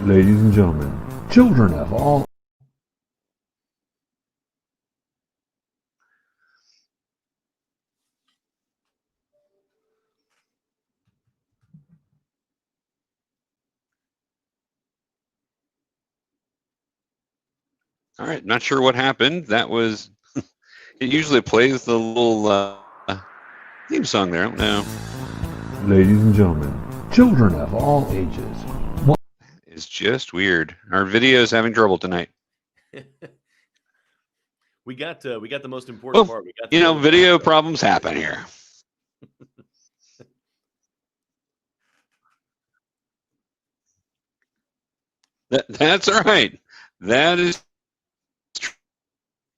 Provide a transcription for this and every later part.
Ladies and gentlemen, children of all. All right, not sure what happened. That was, it usually plays the little theme song there. I don't know. Ladies and gentlemen, children of all ages. It's just weird. Our video is having trouble tonight. We got the most important part. We got video problems happen here. That's all right. That is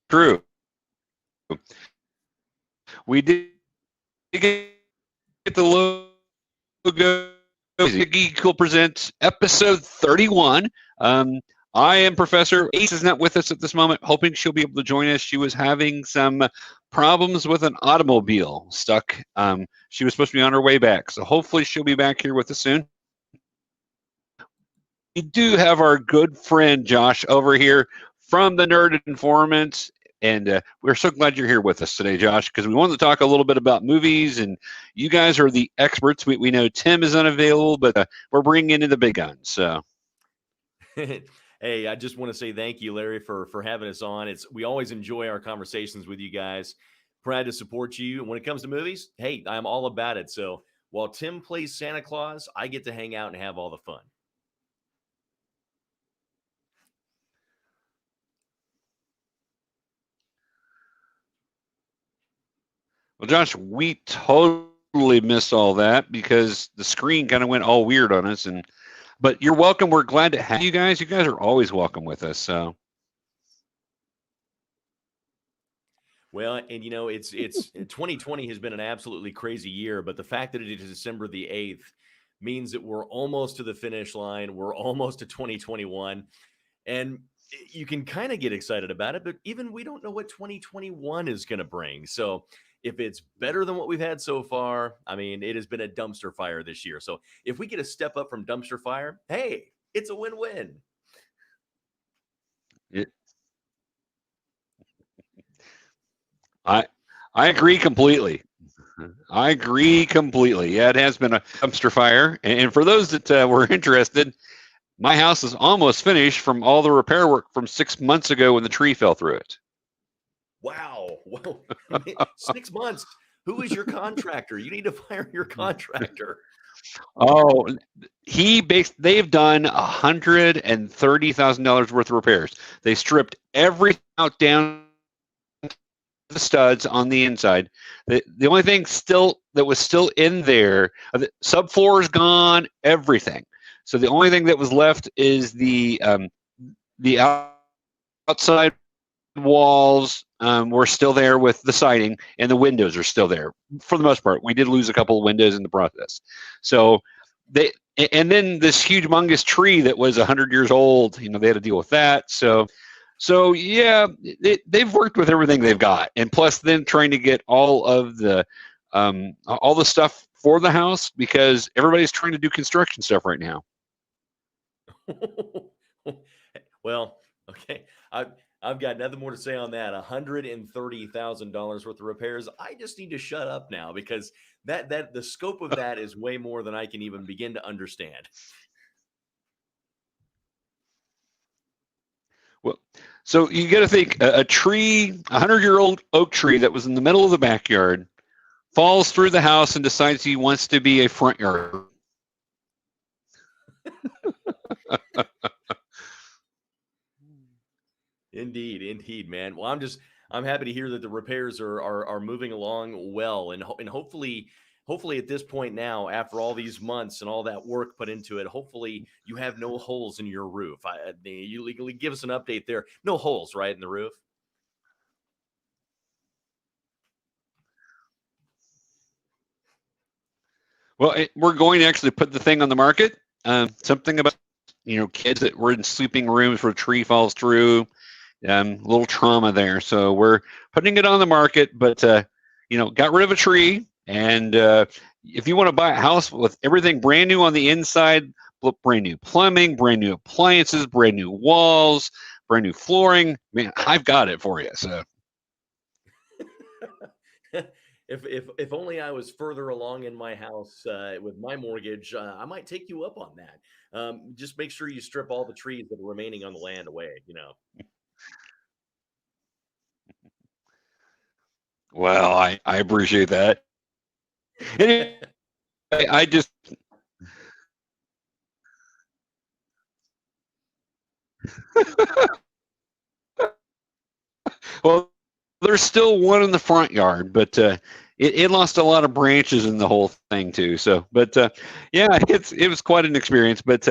true. We did get the logo. GeekyKOOL presents episode 31. I am Professor. Ace is not with us at this moment, hoping she'll be able to join us. She was having some problems with an automobile stuck. She was supposed to be on her way back, so hopefully she'll be back here with us soon. We do have our good friend Josh over here from the Nerd Informants, and we're so glad you're here with us today, Josh, because we wanted to talk a little bit about movies, and you guys are the experts. We know Tim is unavailable, but we're bringing in the big guns. So. Hey, I just want to say thank you, Larry, for having us on. We always enjoy our conversations with you guys. Proud to support you. And when it comes to movies, hey, I'm all about it. So while Tim plays Santa Claus, I get to hang out and have all the fun. Well, Josh, we totally missed all that because the screen kind of went all weird on us. But you're welcome. We're glad to have you guys. You guys are always welcome with us. So. Well, and it's 2020 has been an absolutely crazy year, but the fact that it is December the 8th means that we're almost to the finish line. We're almost to 2021, and you can kind of get excited about it, but even we don't know what 2021 is going to bring. So if it's better than what we've had so far, I mean, it has been a dumpster fire this year. So if we get a step up from dumpster fire, hey, it's a win-win. I agree completely. I agree completely. Yeah, it has been a dumpster fire. And for those that were interested, my house is almost finished from all the repair work from 6 months ago when the tree fell through it. Wow. Well, 6 months. Who is your contractor? You need to fire your contractor. Oh, they've done $130,000 worth of repairs. They stripped everything out down the studs on the inside. The only thing that was still in there, the subfloor is gone, everything. So the only thing that was left is the outside walls were still there with the siding, and the windows are still there for the most part. We did lose a couple of windows in the process. So and then this huge humongous tree that was 100 years old, they had to deal with that. So yeah, they've worked with everything they've got, and plus then trying to get all the stuff for the house because everybody's trying to do construction stuff right now. Well, okay. I've got nothing more to say on that. $130,000 worth of repairs. I just need to shut up now because that the scope of that is way more than I can even begin to understand. Well, so you got to think a tree, 100-year-old oak tree that was in the middle of the backyard, falls through the house and decides he wants to be a front yard. Indeed, man. Well, I'm happy to hear that the repairs are moving along well, and hopefully at this point now, after all these months and all that work put into it, hopefully you have no holes in your roof. You legally give us an update there. No holes, right, in the roof? Well, we're going to actually put the thing on the market. Something about kids that were in sleeping rooms where a tree falls through. A little trauma there. So we're putting it on the market, but got rid of a tree. And if you want to buy a house with everything brand new on the inside, brand new plumbing, brand new appliances, brand new walls, brand new flooring. Man, I've got it for you. So If only I was further along in my house with my mortgage, I might take you up on that. Just make sure you strip all the trees that are remaining on the land away. well, I appreciate that. Anyway, I just well, there's still one in the front yard, but it lost a lot of branches in the whole thing too. So, but yeah, it was quite an experience. But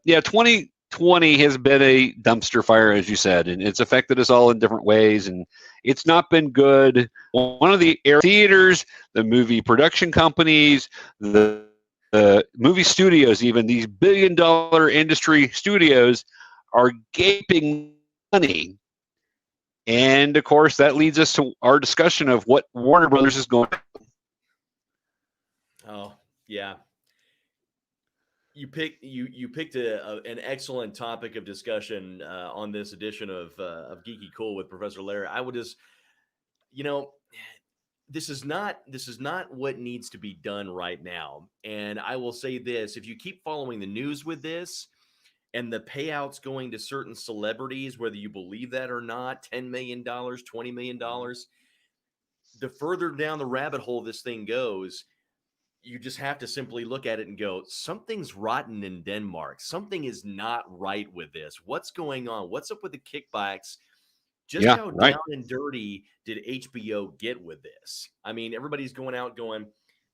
yeah, 2020 has been a dumpster fire, as you said, and it's affected us all in different ways, and it's not been good. One of the theaters, the movie production companies, the movie studios, even these billion-dollar industry studios, are gaping money. And of course, that leads us to our discussion of what Warner Brothers is going. Oh, yeah. You picked an excellent topic of discussion on this edition of Geeky Cool with Professor Larry. I would just, you know, this is not what needs to be done right now. And I will say this: if you keep following the news with this, and the payouts going to certain celebrities, whether you believe that or not, $10 million, $20 million, the further down the rabbit hole this thing goes, you just have to simply look at it and go, something's rotten in Denmark. Something is not right with this. What's going on? What's up with the kickbacks? Just how Right. down and dirty did HBO get with this? I mean, everybody's going out going,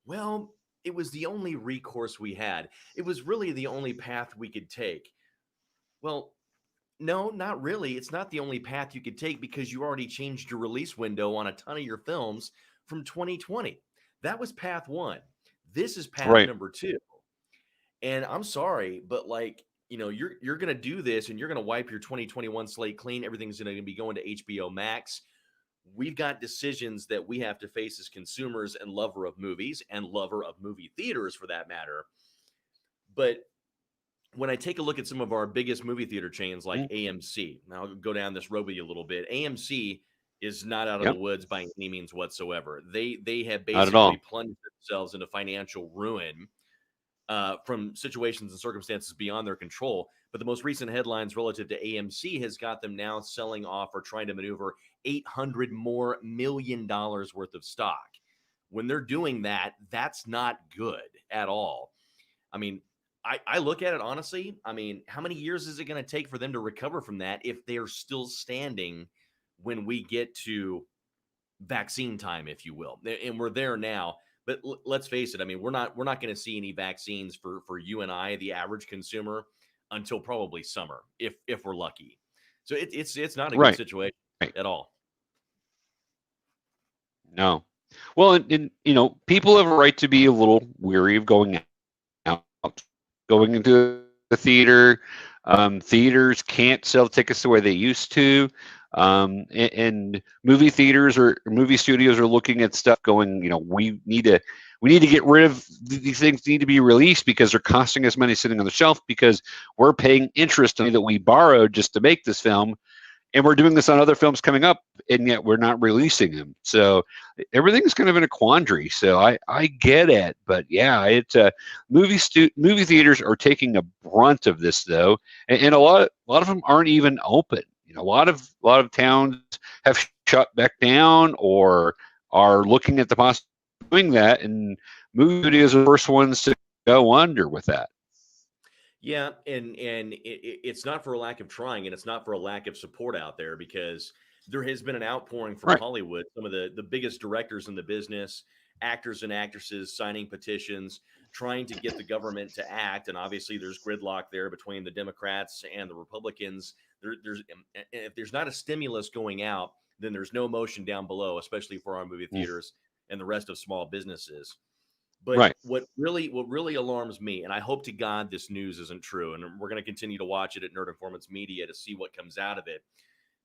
well, it was the only recourse we had. It was really the only path we could take. Well, no, not really. It's not the only path you could take because you already changed your release window on a ton of your films from 2020. That was path one. This is path Right. number two. And I'm sorry, but you're going to do this and you're going to wipe your 2021 slate clean. Everything's going to be going to HBO Max. We've got decisions that we have to face as consumers and lover of movies and lover of movie theaters for that matter. But when I take a look at some of our biggest movie theater chains like AMC, now I'll go down this road with you a little bit. AMC is not out of the woods by any means whatsoever. They have basically plunged themselves into financial ruin from situations and circumstances beyond their control. But the most recent headlines relative to AMC has got them now selling off or trying to maneuver $800 million worth of stock. When they're doing that, that's not good at all. I mean, I look at it honestly. I mean, how many years is it going to take for them to recover from that if they're still standing when we get to vaccine time, if you will? And we're there now. But let's face it. I mean, we're not going to see any vaccines for you and I, the average consumer, until probably summer, if we're lucky. So it's not a good situation at all. No. Well, and people have a right to be a little weary of going out, going into the theater. Theaters can't sell tickets the way they used to. And movie theaters or movie studios are looking at stuff going, we need to get rid of these things, need to be released because they're costing us money sitting on the shelf because we're paying interest on that we borrowed just to make this film. And we're doing this on other films coming up, and yet we're not releasing them. So everything's kind of in a quandary. So I get it, but yeah, it's movie theaters are taking the brunt of this though, and a lot of them aren't even open. A lot of towns have shut back down or are looking at the possibility of doing that, and movie studios are the first ones to go under with that. Yeah, and it's not for a lack of trying, and it's not for a lack of support out there because there has been an outpouring from Hollywood. Some of the biggest directors in the business, actors and actresses signing petitions, trying to get the government to act. And obviously, there's gridlock there between the Democrats and the Republicans. If there's not a stimulus going out, then there's no motion down below, especially for our movie theaters and the rest of small businesses. But what really alarms me, and I hope to God this news isn't true, and we're going to continue to watch it at Nerd Informants Media to see what comes out of it.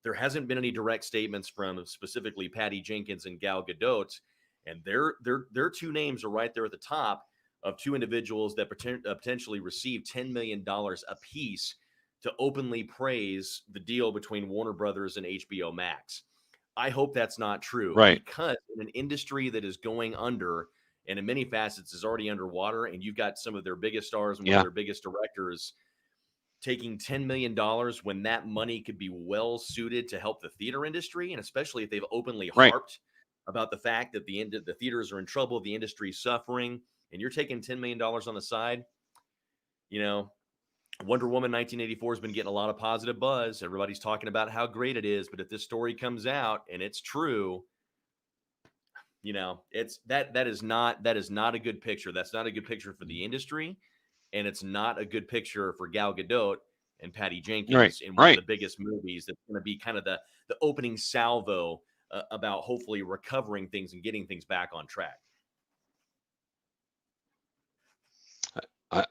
There hasn't been any direct statements from specifically Patty Jenkins and Gal Gadot, and their two names are right there at the top. of two individuals that potentially received $10 million apiece to openly praise the deal between Warner Brothers and HBO Max. I hope that's not true, Right. because in an industry that is going under and in many facets is already underwater, and you've got some of their biggest stars and one of their biggest directors taking $10 million when that money could be well suited to help the theater industry, and especially if they've openly harped about the fact that the theaters are in trouble, the industry is suffering, and you're taking $10 million on the side. You know, Wonder Woman 1984 has been getting a lot of positive buzz. Everybody's talking about how great it is, but if this story comes out and it's true, you know, it's that is not a good picture. That's not a good picture for the industry, and it's not a good picture for Gal Gadot and Patty Jenkins in one of the biggest movies that's going to be kind of the opening salvo about hopefully recovering things and getting things back on track.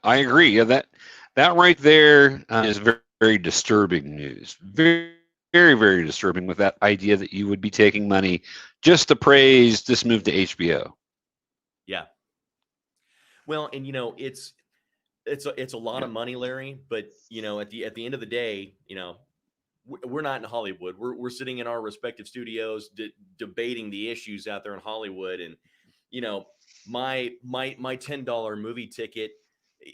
I agree. Yeah, that right there is very, very disturbing news. Very, very, very disturbing, with that idea that you would be taking money just to praise this move to HBO. Yeah. Well, and you know, it's a lot of money, Larry, but you know, at the end of the day, you know, we're not in Hollywood. We're sitting in our respective studios debating the issues out there in Hollywood, and you know, my $10 movie ticket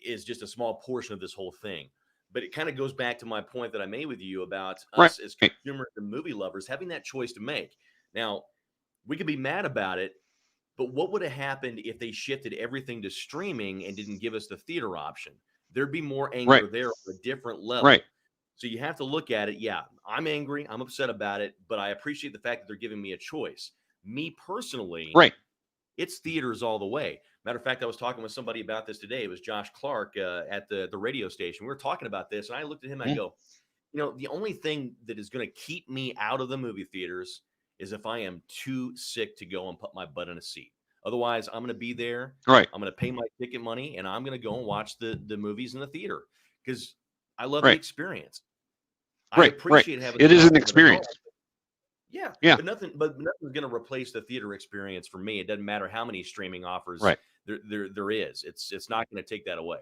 is just a small portion of this whole thing. But it kind of goes back to my point that I made with you about us as consumers and movie lovers having that choice to make. Now, we could be mad about it, but what would have happened if they shifted everything to streaming and didn't give us the theater option? There'd be more anger there on a different level. So you have to look at it. Yeah, I'm angry. I'm upset about it, but I appreciate the fact that they're giving me a choice. Me personally, it's theaters all the way. Matter of fact, I was talking with somebody about this today. It was Josh Clark at the radio station. We were talking about this, and I looked at him and I go, you know, the only thing that is going to keep me out of the movie theaters is if I am too sick to go and put my butt in a seat. Otherwise, I'm going to be there. I'm going to pay my ticket money, and I'm going to go and watch the movies in the theater because I love the experience. I appreciate having it is an experience. Yeah. But nothing's going to replace the theater experience for me. It doesn't matter how many streaming offers there is. It's not going to take that away.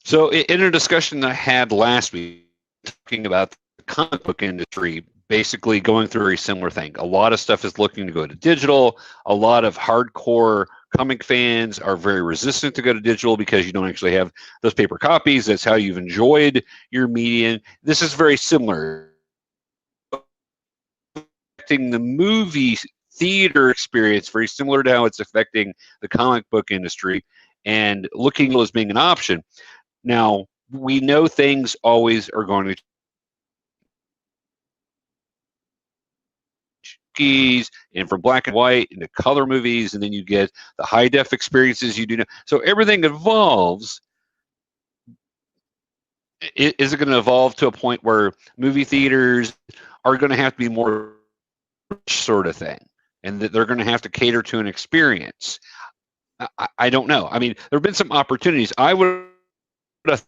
So in a discussion I had last week talking about the comic book industry, basically going through a similar thing. A lot of stuff is looking to go to digital. A lot of hardcore comic fans are very resistant to go to digital because you don't actually have those paper copies. That's how you've enjoyed your media. This is very similar. Affecting the movie theater experience, very similar to how it's affecting the comic book industry, and looking as being an option. Now, we know things always are going to keys, and from black and white into color movies, and then you get the high def experiences you do now. So everything evolves. Is it going to evolve to a point where movie theaters are going to have to be more sort of thing, and that they're going to have to cater to an experience? I don't know. I mean, there have been some opportunities. I would have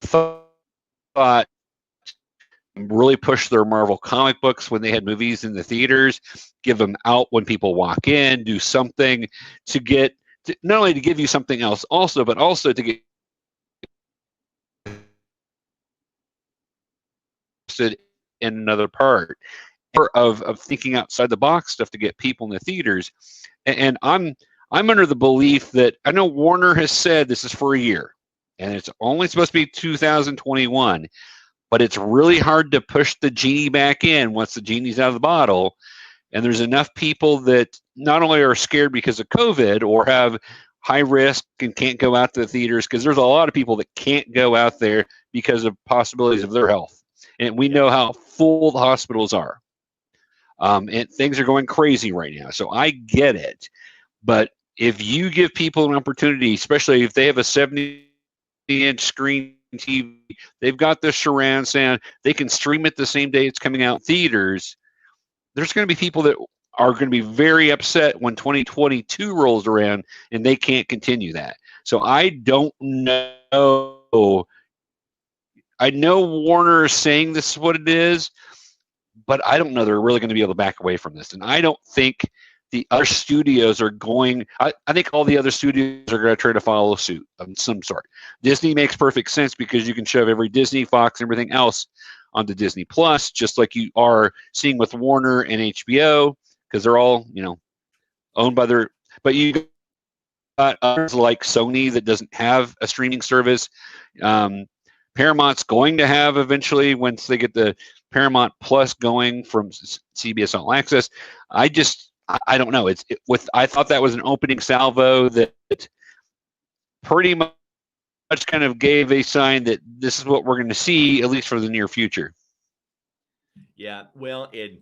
thought really push their Marvel comic books when they had movies in the theaters, give them out when people walk in, do something to get not only to give you something else also, but also to get in another part of thinking outside the box stuff to get people in the theaters. And I'm under the belief that, I know Warner has said this is for a year and it's only supposed to be 2021, but it's really hard to push the genie back in once the genie's out of the bottle. And there's enough people that not only are scared because of COVID or have high risk and can't go out to the theaters, because there's a lot of people that can't go out there because of possibilities of their health. And we know how full the hospitals are. And things are going crazy right now. So I get it. But if you give people an opportunity, especially if they have a 70-inch screen TV, they've got the surround sound, they can stream it the same day it's coming out in theaters, there's going to be people that are going to be very upset when 2022 rolls around and they can't continue that. So I don't know. I know Warner is saying this is what it is, but I don't know they're really going to be able to back away from this. And I don't think the other studios are going. I think all the other studios are going to try to follow suit of some sort. Disney makes perfect sense because you can shove every Disney, Fox, and everything else onto Disney Plus, just like you are seeing with Warner and HBO, because they're all, owned by their. But you got others like Sony that doesn't have a streaming service. Paramount's going to have eventually once they get the Paramount Plus going from CBS All Access. I don't know. I thought that was an opening salvo that pretty much kind of gave a sign that this is what we're going to see, at least for the near future. Yeah, well, you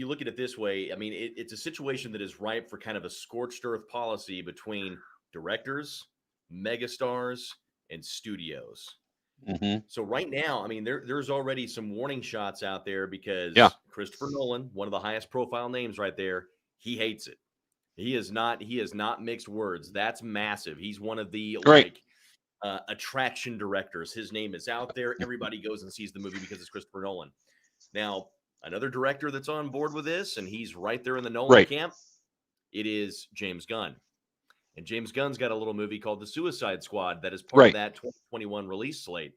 look at it this way. I mean, it's a situation that is ripe for kind of a scorched earth policy between directors, megastars, and studios. Mm-hmm. So right now, I mean, there's already some warning shots out there because Christopher Nolan, one of the highest profile names right there, he hates it. He has not mixed words. That's massive. He's one of the attraction directors. His name is out there. Everybody goes and sees the movie because it's Christopher Nolan. Now, another director that's on board with this, and he's right there in the Nolan camp, it is James Gunn. And James Gunn's got a little movie called The Suicide Squad that is part of that 2021 release slate.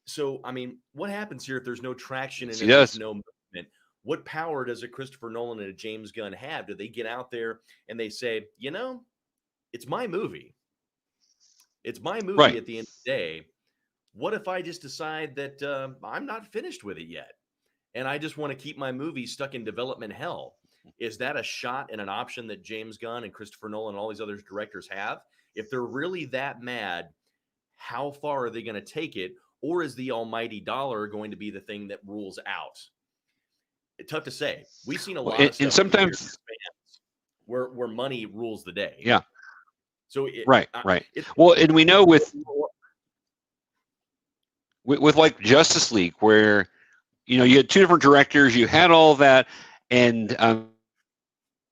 So, I mean, what happens here if there's no traction and there's no movement? What power does a Christopher Nolan and a James Gunn have? Do they get out there and they say, it's my movie. It's my movie at the end of the day. What if I just decide that I'm not finished with it yet? And I just want to keep my movie stuck in development hell? Is that a shot and an option that James Gunn and Christopher Nolan and all these other directors have? If they're really that mad, how far are they going to take it? Or is the almighty dollar going to be the thing that rules out? It's tough to say. We've seen a lot of stuff and sometimes where money rules the day. Yeah. So right. Well, and we know with like Justice League, where you had two different directors, you had all that, and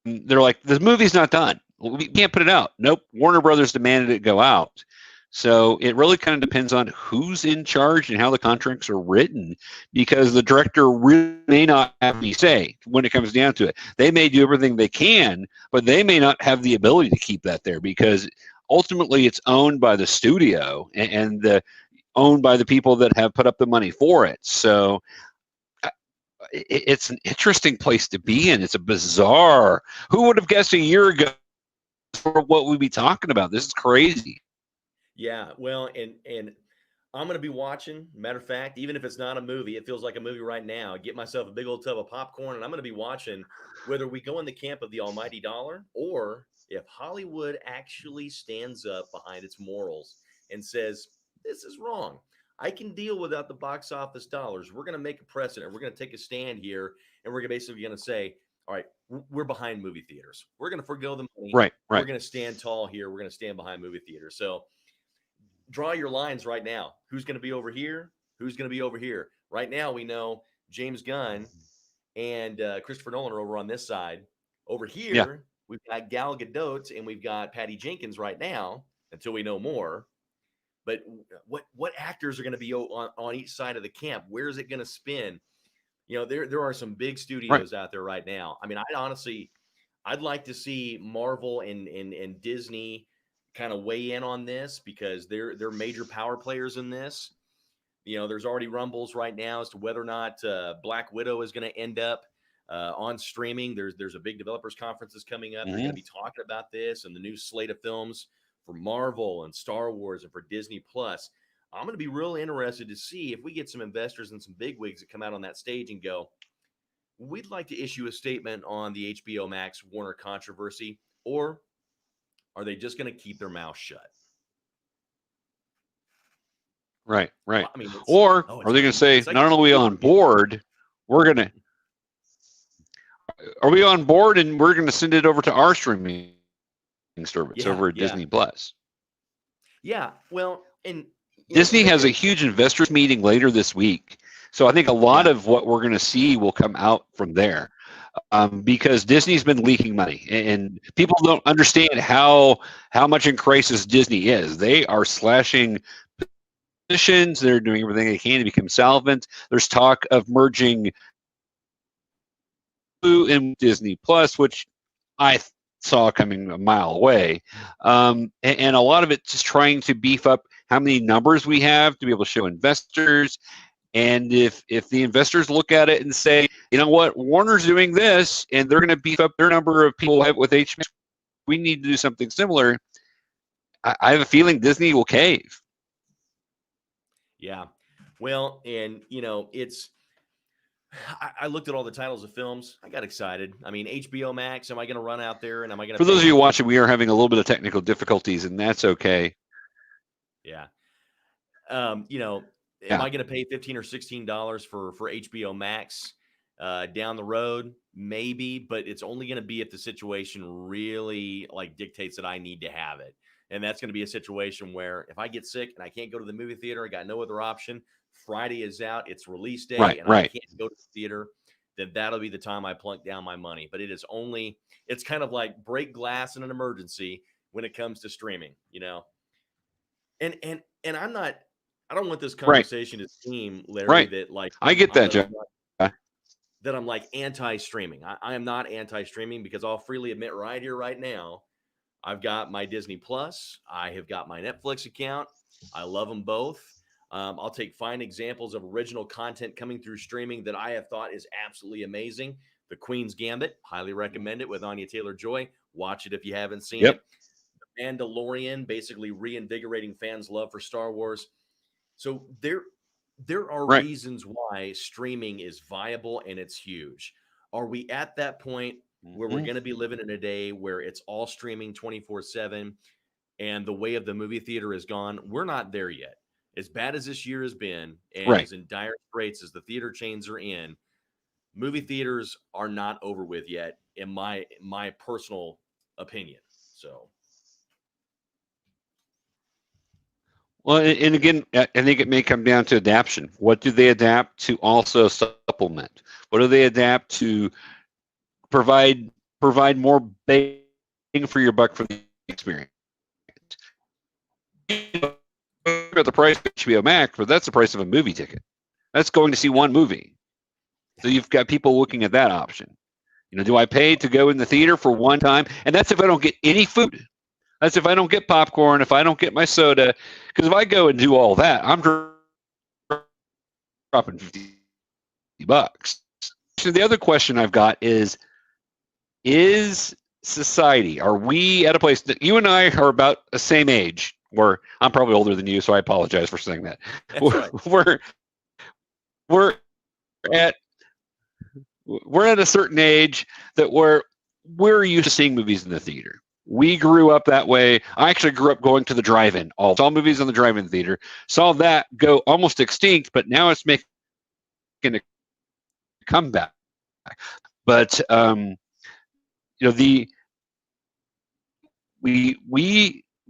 they're like, the movie's not done. We can't put it out. Nope. Warner Brothers demanded it go out. So it really kind of depends on who's in charge and how the contracts are written, because the director really may not have any say when it comes down to it. They may do everything they can, but they may not have the ability to keep that there because ultimately it's owned by the studio and owned by the people that have put up the money for it. So it's an interesting place to be in. It's a bizarre. Who would have guessed a year ago for what we'd be talking about? This is crazy. Yeah, well, and I'm going to be watching. Matter of fact, even if it's not a movie, it feels like a movie right now. Get myself a big old tub of popcorn, and I'm going to be watching whether we go in the camp of the almighty dollar or if Hollywood actually stands up behind its morals and says, this is wrong. I can deal without the box office dollars. We're going to make a precedent. We're going to take a stand here, and we're basically going to say, all right, we're behind movie theaters. We're going to forgo the money. Right. We're going to stand tall here. We're going to stand behind movie theaters. So draw your lines right now. Who's going to be over here? Who's going to be over here? Right now, we know James Gunn and Christopher Nolan are over on this side. Over here, we've got Gal Gadot and we've got Patty Jenkins right now until we know more. But what actors are going to be on each side of the camp? Where is it going to spin? There are some big studios out there right now. I mean, I'd like to see Marvel and Disney kind of weigh in on this because they're major power players in this. There's already rumbles right now as to whether or not Black Widow is going to end up on streaming. There's a big developers conference that's coming up. They're going to be talking about this and the new slate of films for Marvel and Star Wars and for Disney Plus. I'm going to be real interested to see if we get some investors and some bigwigs that come out on that stage and go, we'd like to issue a statement on the HBO Max Warner controversy, or are they just going to keep their mouth shut? Right. Well, I mean, or are they going to say, not only are we on board, are we on board and we're going to send it over to our streaming service over at Disney Plus? Yeah. Well, and Disney has a huge investors meeting later this week. So I think a lot of what we're going to see will come out from there. Because Disney's been leaking money, and people don't understand how much in crisis Disney is. They are slashing acquisitions. They're doing everything they can to become solvent. There's talk of merging Hulu and Disney Plus, which I saw coming a mile away. And a lot of it's just trying to beef up how many numbers we have to be able to show investors. And if the investors look at it and say, you know what, Warner's doing this, and they're going to beef up their number of people with HBO, we need to do something similar. I have a feeling Disney will cave. Yeah. Well, and I looked at all the titles of films. I got excited. I mean, HBO Max, am I going to run out there and am I going to... For those of you watching, we are having a little bit of technical difficulties, and that's okay. Yeah. Am I going to pay $15 or $16 for HBO Max down the road? Maybe, but it's only going to be if the situation really dictates that I need to have it. And that's going to be a situation where if I get sick and I can't go to the movie theater, I got no other option. Friday is out, it's release day, I can't go to the theater, then that'll be the time I plunk down my money. But it's kind of like break glass in an emergency when it comes to streaming, And I don't want this conversation to seem, Larry, that I get that, Jeff. That I'm anti-streaming. I am not anti-streaming because I'll freely admit right here, right now, I've got my Disney Plus. I have got my Netflix account. I love them both. I'll take fine examples of original content coming through streaming that I have thought is absolutely amazing. The Queen's Gambit, highly recommend it with Anya Taylor-Joy. Watch it if you haven't seen it. The Mandalorian, basically reinvigorating fans' love for Star Wars. So there are reasons why streaming is viable and it's huge. Are we at that point where we're going to be living in a day where it's all streaming 24/7 and the way of the movie theater is gone? We're not there yet. As bad as this year has been and as in dire straits as the theater chains are in, movie theaters are not over with yet, in my personal opinion. So. Well, and again, I think it may come down to adaptation. What do they adapt to also supplement? What do they adapt to provide more bang for your buck for the experience? At the price of HBO Max, but that's the price of a movie ticket. That's going to see one movie. So you've got people looking at that option. Do I pay to go in the theater for one time? And that's if I don't get any food. That's if I don't get popcorn, if I don't get my soda. Because if I go and do all that, I'm dropping $50. So the other question I've got is society, are we at a place that you and I are about the same age? Where I'm probably older than you, so I apologize for saying that. We're at a certain age that we're used to seeing movies in the theater. We grew up that way. I actually grew up going to the drive-in. Saw movies in the drive-in theater. Saw that go almost extinct, but now it's making a comeback. But we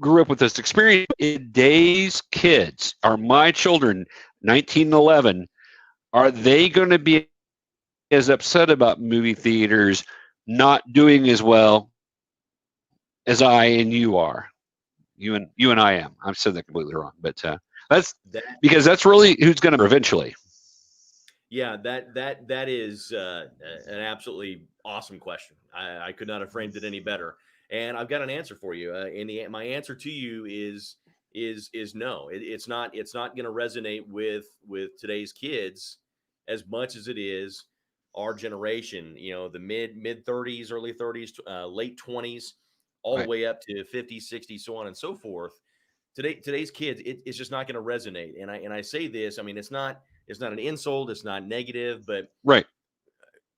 grew up with this experience. Today's kids, are my children, 19 and 11, are they going to be as upset about movie theaters not doing as well as I and you are? You and I am. I've said that completely wrong, but that's because that's really who's going to eventually. Yeah, that is an absolutely awesome question. I could not have framed it any better. And I've got an answer for you. My answer to you is no. It's not going to resonate with today's kids as much as it is our generation. The mid 30s, early 30s, late 20s, all the way up to 50, 60, so on and so forth. Today's kids, it's just not going to resonate. And I say this. I mean, it's not an insult. It's not negative, but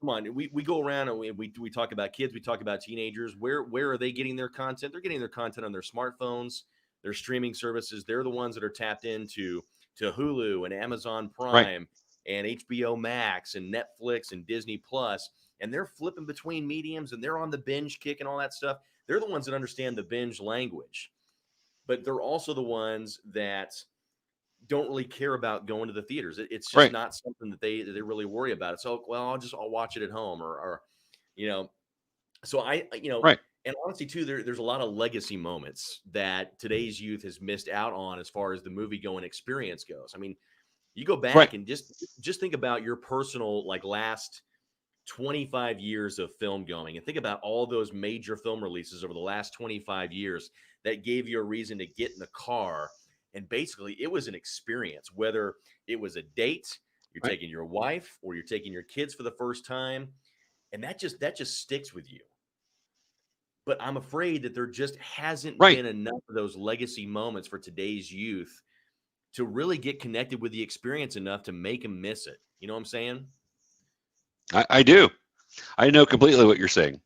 come on, we go around and we talk about kids, we talk about teenagers. Where are they getting their content? They're getting their content on their smartphones, their streaming services. They're the ones that are tapped into Hulu and Amazon Prime and HBO Max and Netflix and Disney Plus, and they're flipping between mediums and they're on the binge kick and all that stuff. They're the ones that understand the binge language, but they're also the ones that don't really care about going to the theaters. It's just not something that they really worry about. So, well, I'll watch it at home or so And honestly, too, there's a lot of legacy moments that today's youth has missed out on as far as the movie going experience goes. I mean, you go Right. back and just think about your personal like last 25 years of film going and think about all those major film releases over the last 25 years that gave you a reason to get in the car. And basically, it was an experience, whether it was a date, you're Right. taking your wife, or you're taking your kids for the first time. And that just sticks with you. But I'm afraid that there just hasn't Right. been enough of those legacy moments for today's youth to really get connected with the experience enough to make them miss it. You know what I'm saying? I do. I know completely what you're saying.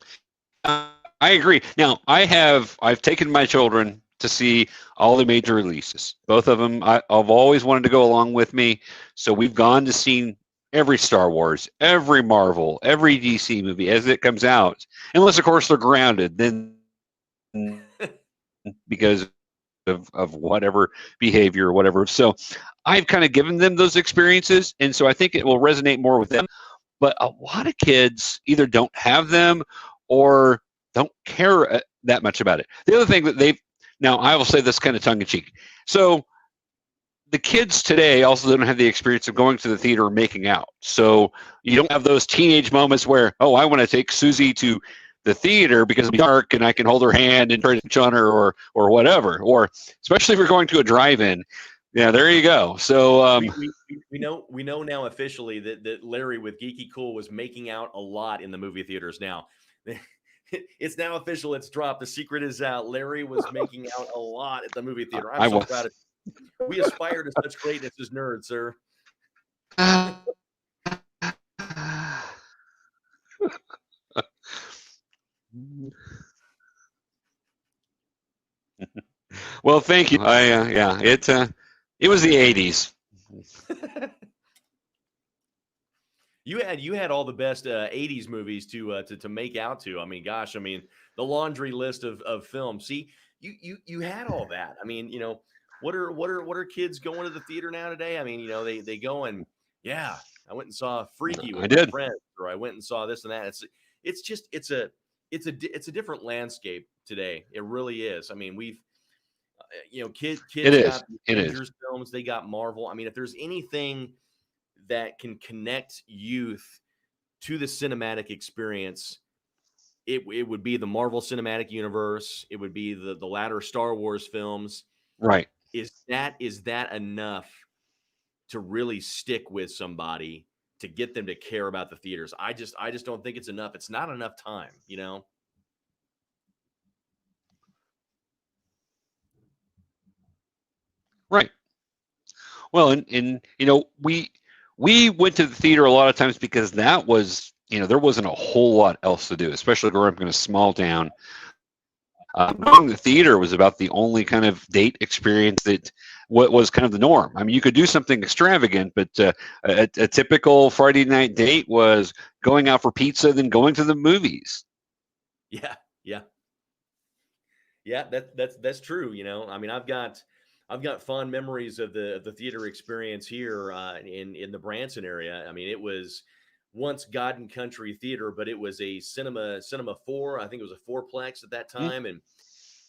I agree. Now, I've taken my children to see all the major releases. Both of them, I've always wanted to go along with me. So we've gone to see every Star Wars, every Marvel, every DC movie as it comes out. Unless, of course, they're grounded, then because of whatever behavior or whatever. So I've kind of given them those experiences. And so I think it will resonate more with them. But a lot of kids either don't have them or don't care that much about it. The other thing that now I will say this kind of tongue in cheek. So the kids today also don't have the experience of going to the theater and making out. So you don't have those teenage moments where, oh, I want to take Susie to the theater because it's dark and I can hold her hand and try to touch on her or whatever. Or especially if you're going to a drive-in. Yeah, there you go. So we know now officially that Larry with GeekyKOOL was making out a lot in the movie theaters now. It's now official. It's dropped. The secret is out. Larry was making out a lot at the movie theater. I'm so proud of you. We aspire to such greatness as nerds, sir. Well, thank you. It was the 80s. You had all the best 80s movies to make out to. I mean, gosh, I mean, the laundry list of films. See, you had all that. I mean, you know, what are kids going to the theater now today? I mean, you know, they go and yeah, I went and saw Freaky with my friends, or I went and saw this and that. It's a different landscape today. It really is. I mean, we've you know, kids got the Avengers films, they got Marvel. I mean, if there's anything that can connect youth to the cinematic experience, it would be the Marvel Cinematic Universe. It would be the latter Star Wars films. Right. Is that enough to really stick with somebody to get them to care about the theaters? I just don't think it's enough. It's not enough time, you know? Right. Well, and you know, we went to the theater a lot of times because that was, you know, there wasn't a whole lot else to do, especially growing up in a small town. Going to the theater was about the only kind of date experience that what was kind of the norm. I mean, you could do something extravagant, but a typical Friday night date was going out for pizza, then going to the movies. Yeah. That's true. You know, I mean, I've got fond memories of the theater experience here in the Branson area. I mean, it was once God and Country Theater, but it was a cinema 4. I think it was a 4-plex at that time. And,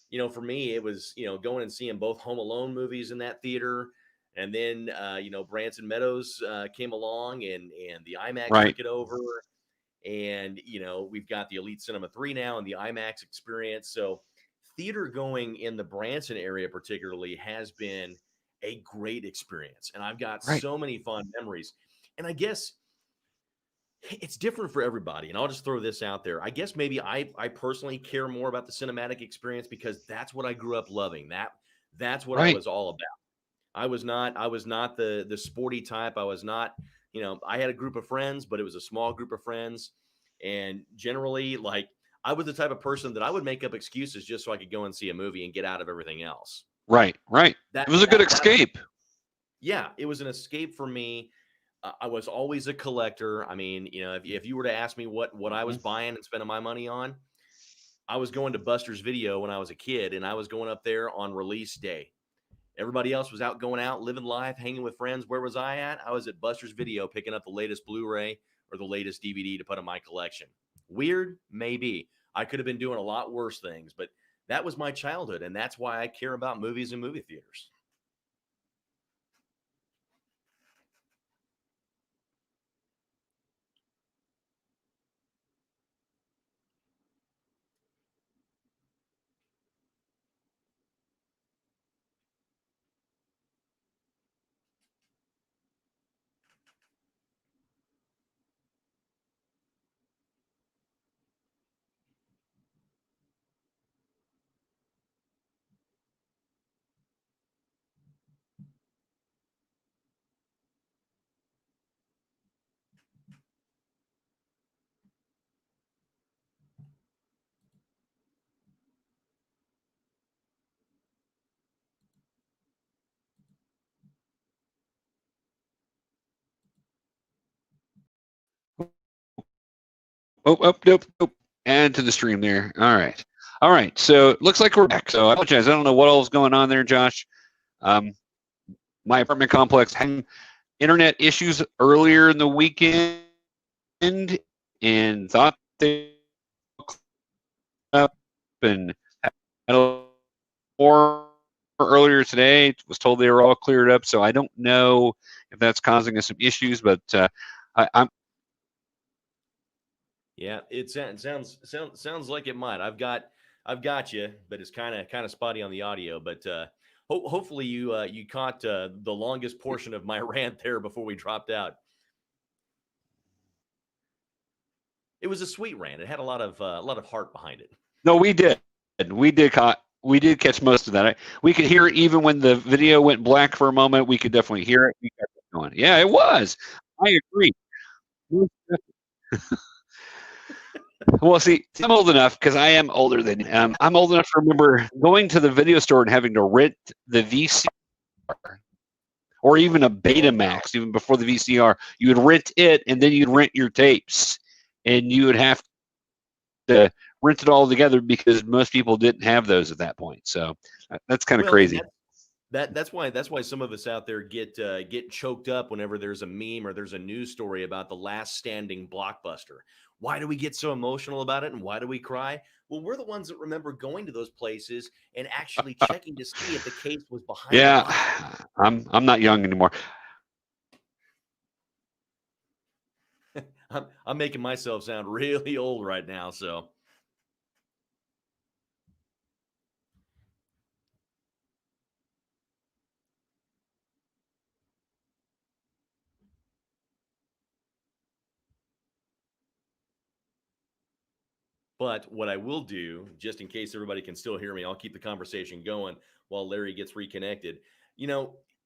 you know, for me, it was, you know, going and seeing both Home Alone movies in that theater. And then, you know, Branson Meadows came along and the IMAX took it over. And, you know, we've got the Elite Cinema 3 now and the IMAX experience. So theater going in the Branson area particularly has been a great experience. And I've got so many fond memories. And I guess it's different for everybody. And I'll just throw this out there. I guess maybe I personally care more about the cinematic experience because that's what I grew up loving. That's what I was all about. I was not the sporty type. I was not, you know, I had a group of friends, but it was a small group of friends. And generally, like, I was the type of person that I would make up excuses just so I could go and see a movie and get out of everything else. Right. It was a good escape. Yeah, it was an escape for me. I was always a collector. I mean, you know, if you were to ask me what I was buying and spending my money on, I was going to Buster's Video when I was a kid, and I was going up there on release day. Everybody else was going out, living life, hanging with friends. Where was I at? I was at Buster's Video picking up the latest Blu-ray or the latest DVD to put in my collection. Weird? Maybe. I could have been doing a lot worse things, but that was my childhood, and that's why I care about movies and movie theaters. Nope. Add to the stream there. All right. So it looks like we're back. So I apologize. I don't know what all is going on there, Josh. My apartment complex had internet issues earlier in the weekend and thought they up and had a more earlier today. Was told they were all cleared up. So I don't know if that's causing us some issues, but I'm. Yeah, it sounds like it might. I've got you, but it's kind of spotty on the audio. But hopefully you caught the longest portion of my rant there before we dropped out. It was a sweet rant. It had a lot of heart behind it. No, we did. We did catch most of that. We could hear it even when the video went black for a moment. We could definitely hear it. We kept it going. Yeah, it was. I agree. Well, see, I'm old enough because I am older than I'm old enough to remember going to the video store and having to rent the VCR or even a Betamax, even before the VCR. You would rent it, and then you'd rent your tapes, and you would have to rent it all together because most people didn't have those at that point. So that's kind of crazy. That's why some of us out there get choked up whenever there's a meme or there's a news story about the last standing blockbuster. Why do we get so emotional about it, and why do we cry? Well, we're the ones that remember going to those places and actually checking to see if the case was behind. Yeah, I'm not young anymore. I'm making myself sound really old right now, so. But what I will do, just in case everybody can still hear me, I'll keep the conversation going while Larry gets reconnected.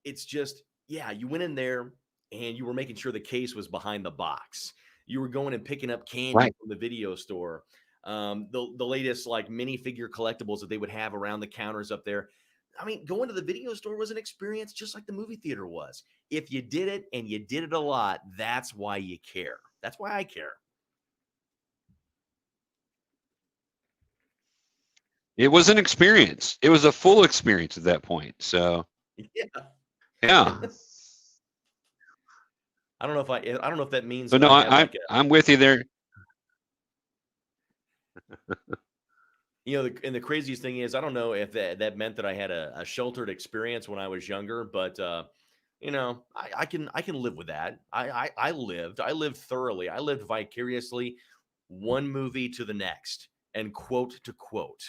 It's just, yeah, you went in there and you were making sure the case was behind the box. You were going and picking up candy from the video store. The latest like minifigure collectibles that they would have around the counters up there. I mean, going to the video store was an experience just like the movie theater was. If you did it and you did it a lot, that's why you care. That's why I care. It was an experience. It was a full experience at that point. So, yeah. I don't know if that means. But no, I'm with you there. And the craziest thing is, I don't know if that meant that I had a sheltered experience when I was younger, but I can live with that. I lived thoroughly. I lived vicariously, one movie to the next, and quote to quote.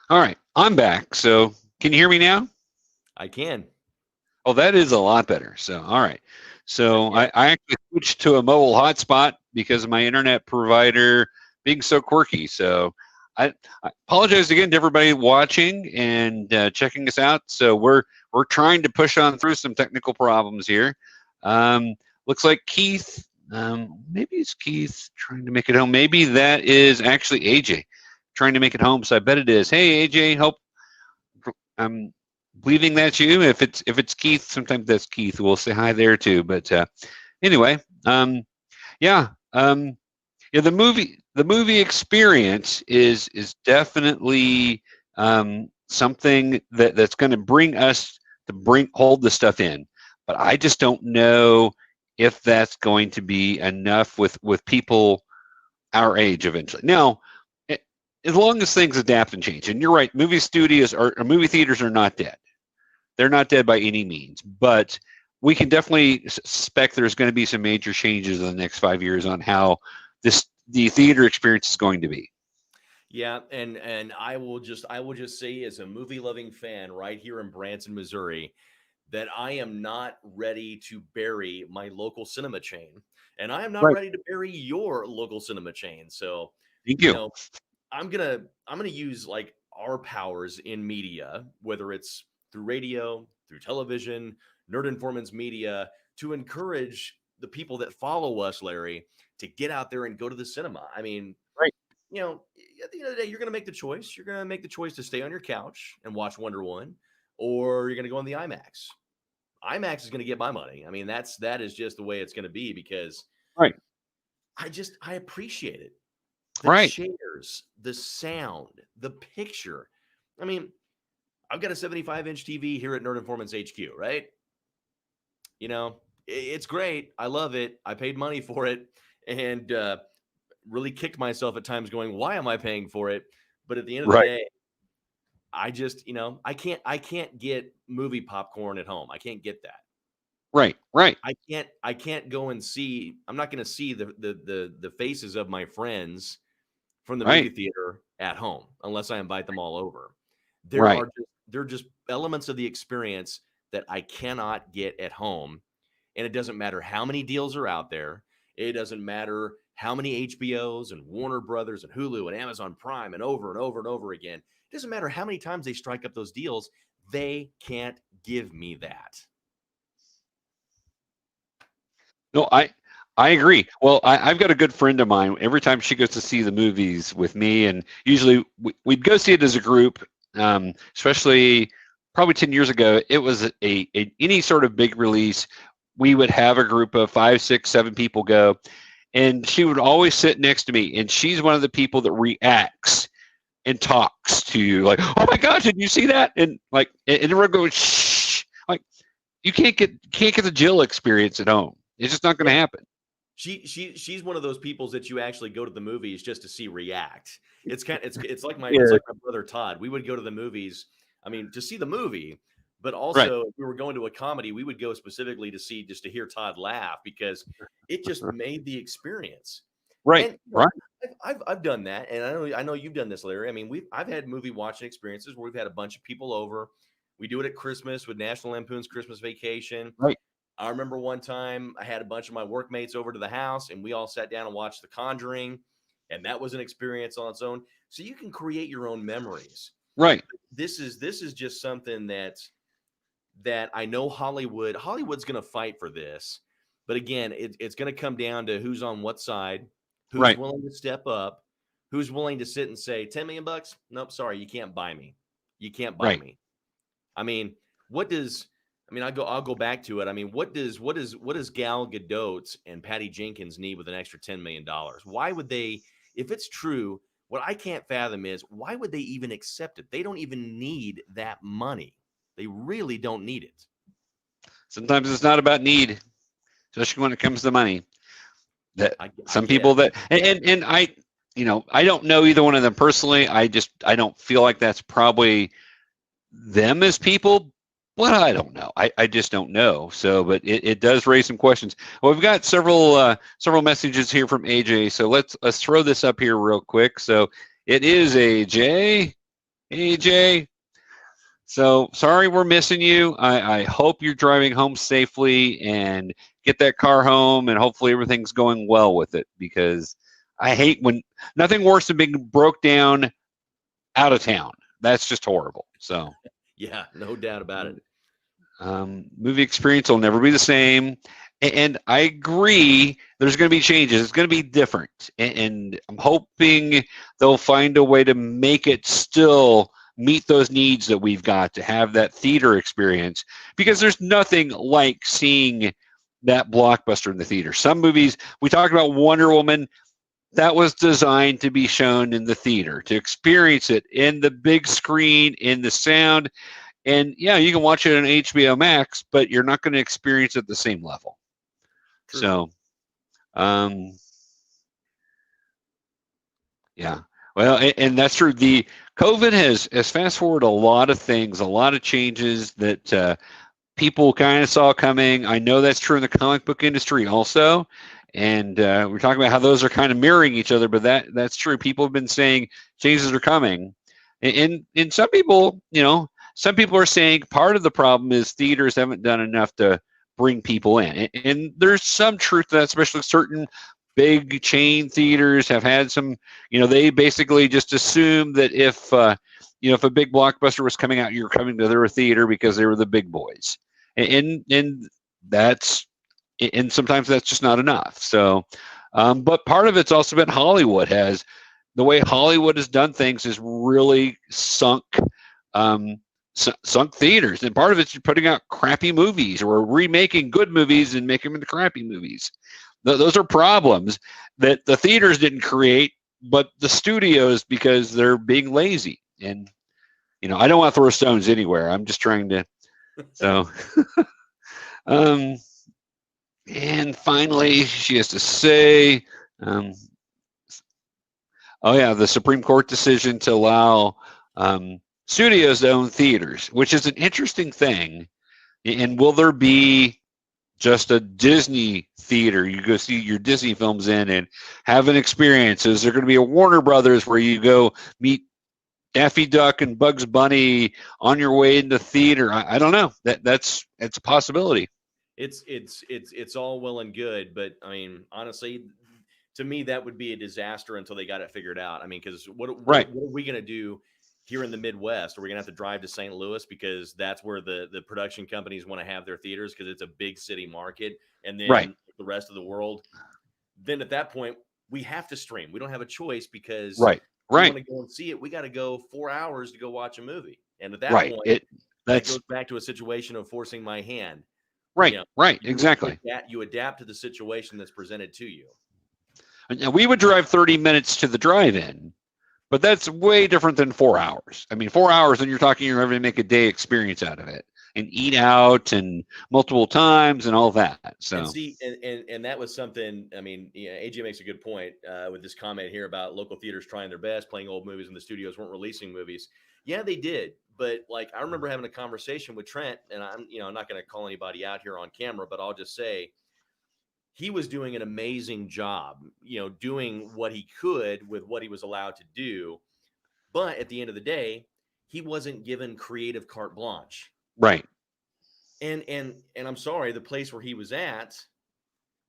All right, I'm back. So can you hear me now? I can. Oh, that is a lot better. So, all right. So Yeah. I actually switched to a mobile hotspot because of my internet provider being so quirky. So I apologize again to everybody watching and checking us out. So we're trying to push on through some technical problems here. Looks like Keith. Maybe it's Keith trying to make it home. Maybe that is actually AJ trying to make it home. So I bet it is. Hey AJ, hope I'm believing that's you. If it's Keith, sometimes that's Keith. We'll say hi there too. But anyway, yeah, yeah. The movie experience is definitely something that's going to bring us to hold the stuff in. But I just don't know if that's going to be enough with people our age eventually. Now, as long as things adapt and change, and you're right, movie studios or movie theaters are not dead. They're not dead by any means, but we can definitely suspect there's going to be some major changes in the next 5 years on how the theater experience is going to be. Yeah, and I will just say, as a movie loving fan right here in Branson, Missouri, that I am not ready to bury my local cinema chain, and I am not Right. ready to bury your local cinema chain. So, Thank you you. know, I'm gonna use like our powers in media, whether it's through radio, through television, Nerd Informants media, to encourage the people that follow us, Larry, to get out there and go to the cinema. I mean, Right. at the end of the day, you're going to make the choice. You're going to make the choice to stay on your couch and watch Wonder Woman, or you're going to go on the IMAX. IMAX is going to get my money. I mean, that is just the way it's going to be, because Right. I appreciate it. The Right. chairs, the sound, the picture. I mean, I've got a 75-inch TV here at Nerd Informants HQ, right? It's great. I love it. I paid money for it, and really kicked myself at times going, why am I paying for it? But at the end of the Right. day, I just, I can't get movie popcorn at home. I can't get that. Right. Right. I can't go and see. I'm not going to see the faces of my friends from the Right. movie theater at home unless I invite them all over. Right. There are just elements of the experience that I cannot get at home, and it doesn't matter how many deals are out there. It doesn't matter how many HBOs and Warner Brothers and Hulu and Amazon Prime and over and over and over again. It doesn't matter how many times they strike up those deals. They can't give me that. No, I agree. Well, I've got a good friend of mine. Every time she goes to see the movies with me, and usually we'd go see it as a group, especially probably 10 years ago, it was any sort of big release. We would have a group of 5, 6, 7 people go, and she would always sit next to me, and she's one of the people that reacts and talks to you like, oh my gosh, did you see that? And like, and everyone goes, shh. Like, you can't get the Jill experience at home. It's just not going to happen. She's one of those people that you actually go to the movies just to see react. It's like Yeah. it's like my brother Todd. We would go to the movies, I mean, to see the movie, but also if we were going to a comedy, we would go specifically just to hear Todd laugh, because it just made the experience. Right. And Right. I've done that, and I know you've done this, Larry. I mean, I've had movie watching experiences where we've had a bunch of people over. We do it at Christmas with National Lampoon's Christmas Vacation. Right. I remember one time I had a bunch of my workmates over to the house, and we all sat down and watched The Conjuring, and that was an experience on its own. So you can create your own memories. Right. This is just something that I know Hollywood's going to fight for this, but again, it's going to come down to who's on what side, who's Right. willing to step up, who's willing to sit and say, $10 million? Nope, sorry, you can't buy me. You can't buy Right. me. I mean, I'll go back to it. I mean, what does Gal Gadot and Patty Jenkins need with an extra $10 million? Why would they, if it's true, what I can't fathom is, why would they even accept it? They don't even need that money. They really don't need it. Sometimes it's not about need, especially when it comes to money. People that, and I, I don't know either one of them personally. I don't feel like that's probably them as people, but I don't know. I just don't know. So, but it does raise some questions. Well, we've got several messages here from AJ. So let's throw this up here real quick. So it is AJ. Hey, Jay. So sorry we're missing you. I hope you're driving home safely and get that car home, and hopefully everything's going well with it, because I hate when nothing worse than being broke down out of town. That's just horrible. So Yeah, no doubt about it. movie experience will never be the same. And I agree, there's going to be changes. It's going to be different. And I'm hoping they'll find a way to make it still meet those needs that we've got to have that theater experience, because there's nothing like seeing that blockbuster in the theater. Some movies, we talked about Wonder Woman, that was designed to be shown in the theater, to experience it in the big screen, in the sound. And yeah, you can watch it on HBO Max, but you're not going to experience it at the same level. True. So, yeah. Well, and that's true. The COVID has fast forwarded a lot of things, a lot of changes that people kind of saw coming. I know that's true in the comic book industry also. And we're talking about how those are kind of mirroring each other, but that's true. People have been saying changes are coming. And some people, some people are saying part of the problem is theaters haven't done enough to bring people in. And there's some truth to that, especially certain big chain theaters have had some, they basically just assume that if a big blockbuster was coming out, you're coming to their theater because they were the big boys. And sometimes that's just not enough. So, but part of it's also been the way Hollywood has done things is really sunk theaters. And part of it's putting out crappy movies or remaking good movies and making them into crappy movies. Those are problems that the theaters didn't create, but the studios, because they're being lazy. And, I don't want to throw stones anywhere. I'm just trying to, so, and finally, she has to say, the Supreme Court decision to allow studios to own theaters, which is an interesting thing. And will there be just a Disney theater you go see your Disney films in and have an experience? Is there going to be a Warner Brothers where you go meet Daffy Duck and Bugs Bunny on your way into theater? I don't know. It's a possibility. It's all well and good, but I mean, honestly, to me, that would be a disaster until they got it figured out. I mean, because what are we going to do here in the Midwest? Are we going to have to drive to St. Louis because that's where the production companies want to have their theaters because it's a big city market, and then the rest of the world? Then at that point, we have to stream. We don't have a choice because we want to go and see it. We got to go 4 hours to go watch a movie, and at that point, that goes back to a situation of forcing my hand. Exactly. You adapt to the situation that's presented to you. And we would drive 30 minutes to the drive-in, but that's way different than 4 hours. I mean, 4 hours, and you're having to make a day experience out of it and eat out and multiple times and all that. So and see, and that was something. I mean, AJ makes a good point with this comment here about local theaters trying their best, playing old movies, and the studios weren't releasing movies. Yeah, they did. But like, I remember having a conversation with Trent, and I'm not going to call anybody out here on camera, but I'll just say he was doing an amazing job, doing what he could with what he was allowed to do. But at the end of the day, he wasn't given creative carte blanche. Right. And I'm sorry, the place where he was at,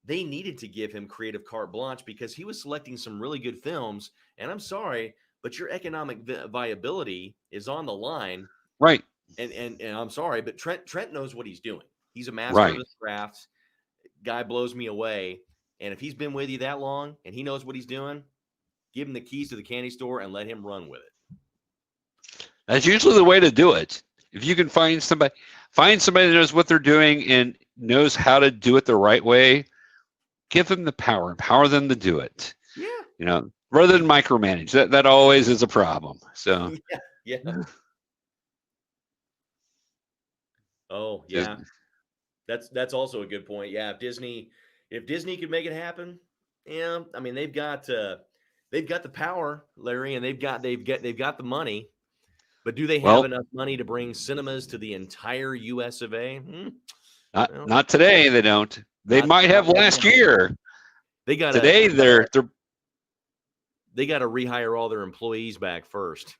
they needed to give him creative carte blanche because he was selecting some really good films. And I'm sorry, but your economic viability is on the line. Right. And I'm sorry, but Trent knows what he's doing. He's a master of his craft. Guy blows me away. And if he's been with you that long and he knows what he's doing, give him the keys to the candy store and let him run with it. That's usually the way to do it. If you can find somebody that knows what they're doing and knows how to do it the right way, give them the power, empower them to do it. Yeah. Rather than micromanage. That always is a problem. So yeah. Oh, yeah. That's also a good point. Yeah, if Disney could make it happen, I mean they've got the power, Larry, and they've got the money, but do they have enough money to bring cinemas to the entire US of A? Not today. They don't. They might have last year. They got today. They're they got to rehire all their employees back first.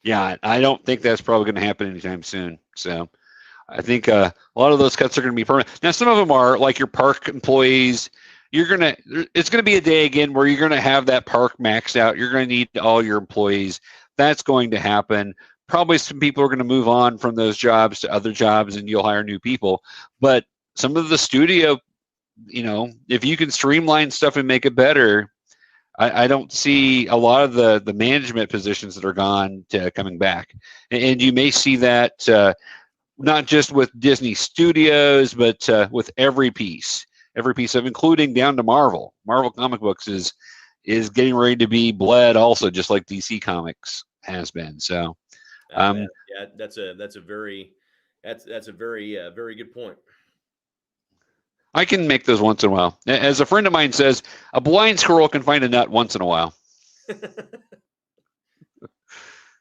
Yeah, I don't think that's probably going to happen anytime soon. So I think a lot of those cuts are going to be permanent. Now, some of them are like your park employees. It's going to be a day again where you're going to have that park maxed out. You're going to need all your employees. That's going to happen. Probably some people are going to move on from those jobs to other jobs, and you'll hire new people. But some of the studio, if you can streamline stuff and make it better, I don't see a lot of the management positions that are gone to coming back. And you may see that not just with Disney Studios, but with every piece of, including down to Marvel. Marvel comic books is getting ready to be bled also, just like DC Comics has been. So, yeah, that's a very very good point. I can make those once in a while. As a friend of mine says, a blind squirrel can find a nut once in a while.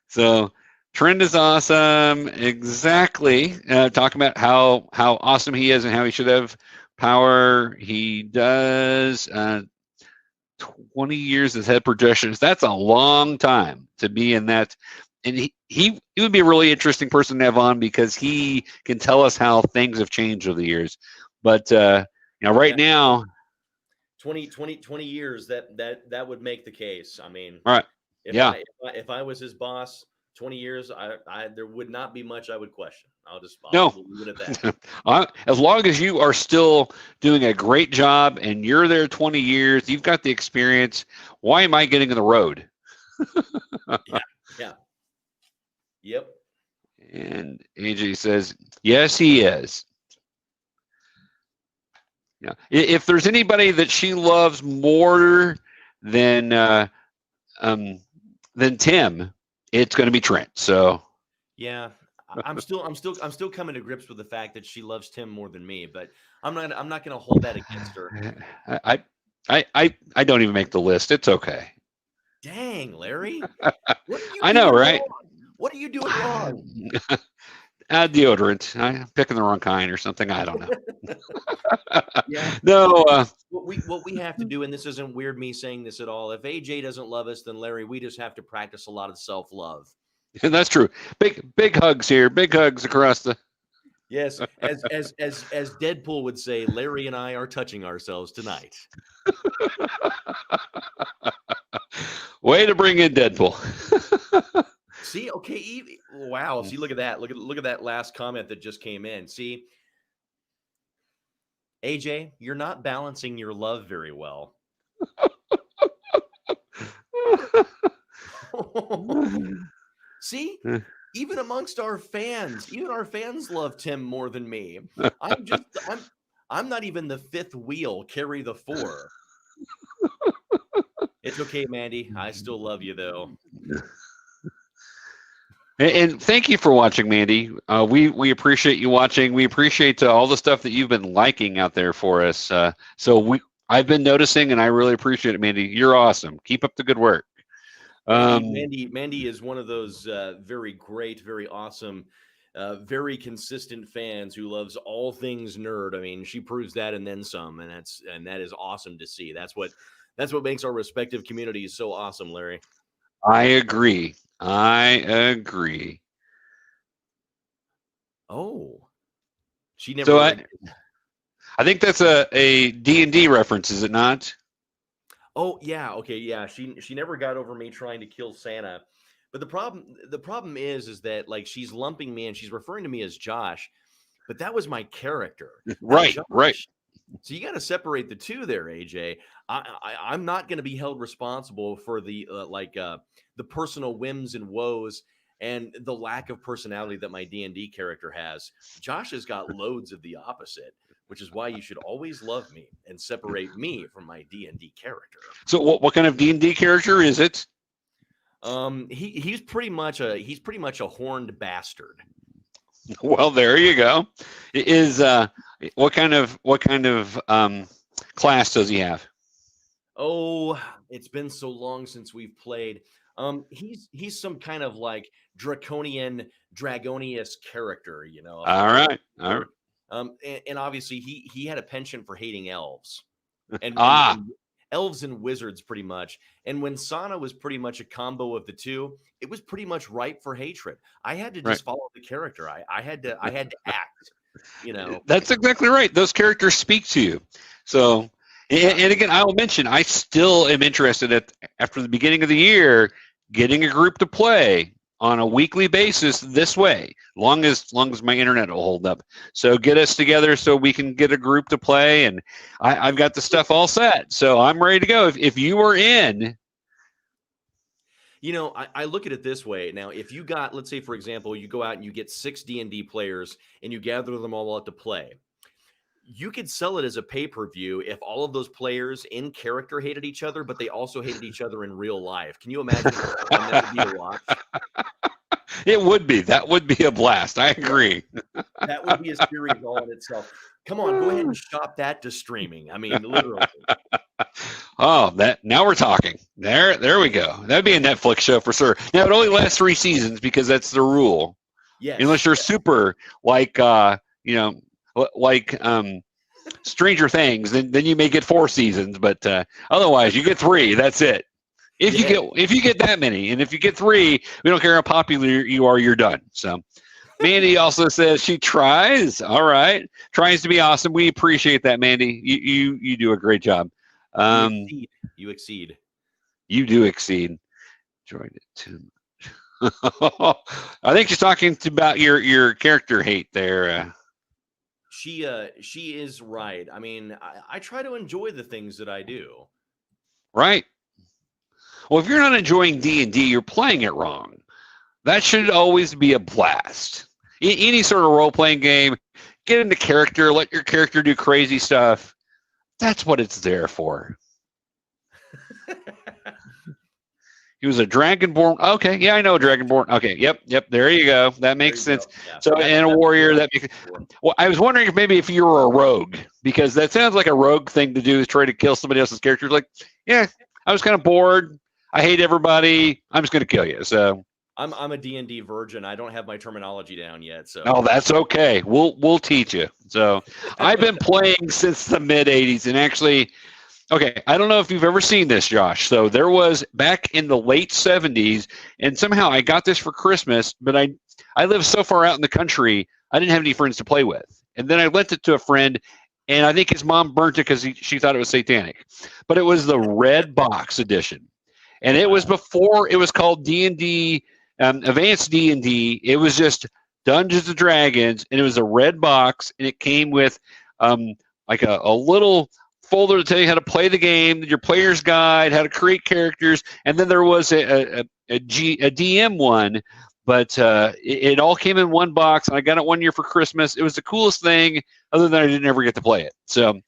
So, Trend is awesome. Exactly. Talking about how awesome he is and how he should have power. He does 20 years as head projections. That's a long time to be in that. And he would be a really interesting person to have on because he can tell us how things have changed over the years. But right now, 20 years, that would make the case. I mean, all right. If I was his boss, 20 years, there would not be much I would question. I'll leave it at that. As long as you are still doing a great job and you're there 20 years, you've got the experience. Why am I getting in the road? Yeah. Yep. And AJ says, yes, he is. Yeah. If there's anybody that she loves more than Tim, it's going to be Trent. So yeah, I'm still coming to grips with the fact that she loves Tim more than me, but I'm not going to hold that against her. I don't even make the list. It's okay. Dang, Larry. I know, right? What are you doing wrong? Deodorant. I'm picking the wrong kind or something. I don't know. Yeah. No. What we have to do, and this isn't weird me saying this at all. If AJ doesn't love us, then Larry, we just have to practice a lot of self-love. That's true. Big hugs here. Big hugs across the. Yes, as Deadpool would say, Larry and I are touching ourselves tonight. Way to bring in Deadpool. See, okay, wow. See, look at that. Look at that last comment that just came in. See, AJ, you're not balancing your love very well. See, even amongst our fans, even our fans love Tim more than me. I'm not even the fifth wheel. Carry the four. It's okay, Mandy. I still love you though. And thank you for watching, Mandy. We appreciate you watching. We appreciate all the stuff that you've been liking out there for us. I've been noticing, and I really appreciate it, Mandy. You're awesome. Keep up the good work. Mandy is one of those very great, very awesome, very consistent fans who loves all things nerd. I mean, she proves that and then some, and that is awesome to see. That's what makes our respective communities so awesome, Larry. I agree. Oh, she never. So I think that's a D&D reference, is it not? Oh yeah, okay, yeah. She never got over me trying to kill Santa, but the problem is that like she's lumping me and she's referring to me as Josh, but that was my character, right? So you got to separate the two there, AJ. I'm not going to be held responsible for the personal whims and woes and the lack of personality that my D&D character has. Josh has got loads of the opposite, which is why you should always love me and separate me from my D&D character. So what kind of D&D character is it? He's pretty much a horned bastard. Well, there you go. Is what kind of class does he have? Oh, it's been so long since we've played. He's some kind of like draconian, dragonious character, you know. All right. And obviously he had a penchant for hating elves, and elves and wizards pretty much. And when Sana was pretty much a combo of the two, it was pretty much ripe for hatred. I had to just follow the character. I had to act, you know. That's exactly right. Those characters speak to you. So, and again, I'll mention, I still am interested after the beginning of the year, getting a group to play on a weekly basis this way, long as my internet will hold up. So get us together so we can get a group to play, and I've got the stuff all set. So I'm ready to go. If you are in. You know, I look at it this way. Now, if you got, let's say, for example, you go out and you get 6 D&D players and you gather them all out to play. You could sell it as a pay-per-view if all of those players in character hated each other, but they also hated each other in real life. Can you imagine that would be to watch? It would be. That would be a blast. I agree. That would be a series all in itself. Come on, go ahead and shop that to streaming. I mean, literally. Oh, now we're talking. There we go. That'd be a Netflix show for sure. Now it only lasts 3 seasons because that's the rule. Yes. Unless you're super like Stranger Things, then you may get 4 seasons, but otherwise you get 3. That's it. If you get that many, and if you get 3, we don't care how popular you are, you're done. So, Mandy also says she tries. All right, tries to be awesome. We appreciate that, Mandy. You do a great job. You exceed. You do exceed. Enjoyed it too much. I think she's talking about your character hate there. She is right. I mean, I try to enjoy the things that I do. Right. Well, if you're not enjoying D&D, you're playing it wrong. That should always be a blast. Any sort of role-playing game, get into character, let your character do crazy stuff. That's what it's there for. He was a Dragonborn. Okay, yeah, I know a Dragonborn. Okay, yep. There you go. That makes sense. Yeah. So, and a warrior. Well, I was wondering if you were a rogue, because that sounds like a rogue thing to do, is try to kill somebody else's character. Like, yeah, I was kind of bored. I hate everybody. I'm just going to kill you. So I'm a D&D virgin. I don't have my terminology down yet. So that's okay. We'll teach you. So I've been playing since the mid '80s, and actually. Okay, I don't know if you've ever seen this, Josh. So there was back in the late '70s, and somehow I got this for Christmas, but I live so far out in the country, I didn't have any friends to play with. And then I lent it to a friend, and I think his mom burnt it because she thought it was satanic. But it was the red box edition, and it was before it was called D&D, Advanced D&D. It was just Dungeons and Dragons, and it was a red box, and it came with like a little folder to tell you how to play the game, your player's guide, how to create characters, and then there was a DM one, but it all came in one box, and I got it one year for Christmas. It was the coolest thing, other than I didn't ever get to play it. So,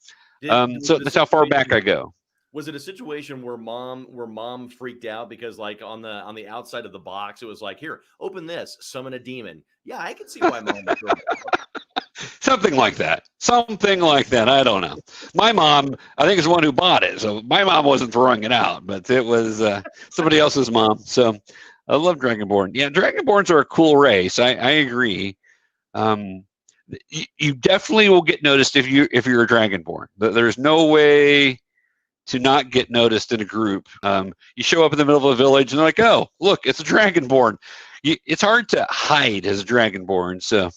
so that's how far back I go. Was it a situation where mom freaked out because, like, on the outside of the box, it was like, here, open this, summon a demon? Yeah, I can see why mom would throw it out. Something like that. I don't know. My mom, I think, is the one who bought it. So my mom wasn't throwing it out, but it was somebody else's mom. So I love Dragonborn. Yeah, Dragonborns are a cool race. I agree. You definitely will get noticed if you're a Dragonborn. There's no way to not get noticed in a group. You show up in the middle of a village and they're like, oh, look, it's a Dragonborn. It's hard to hide as a Dragonborn. So.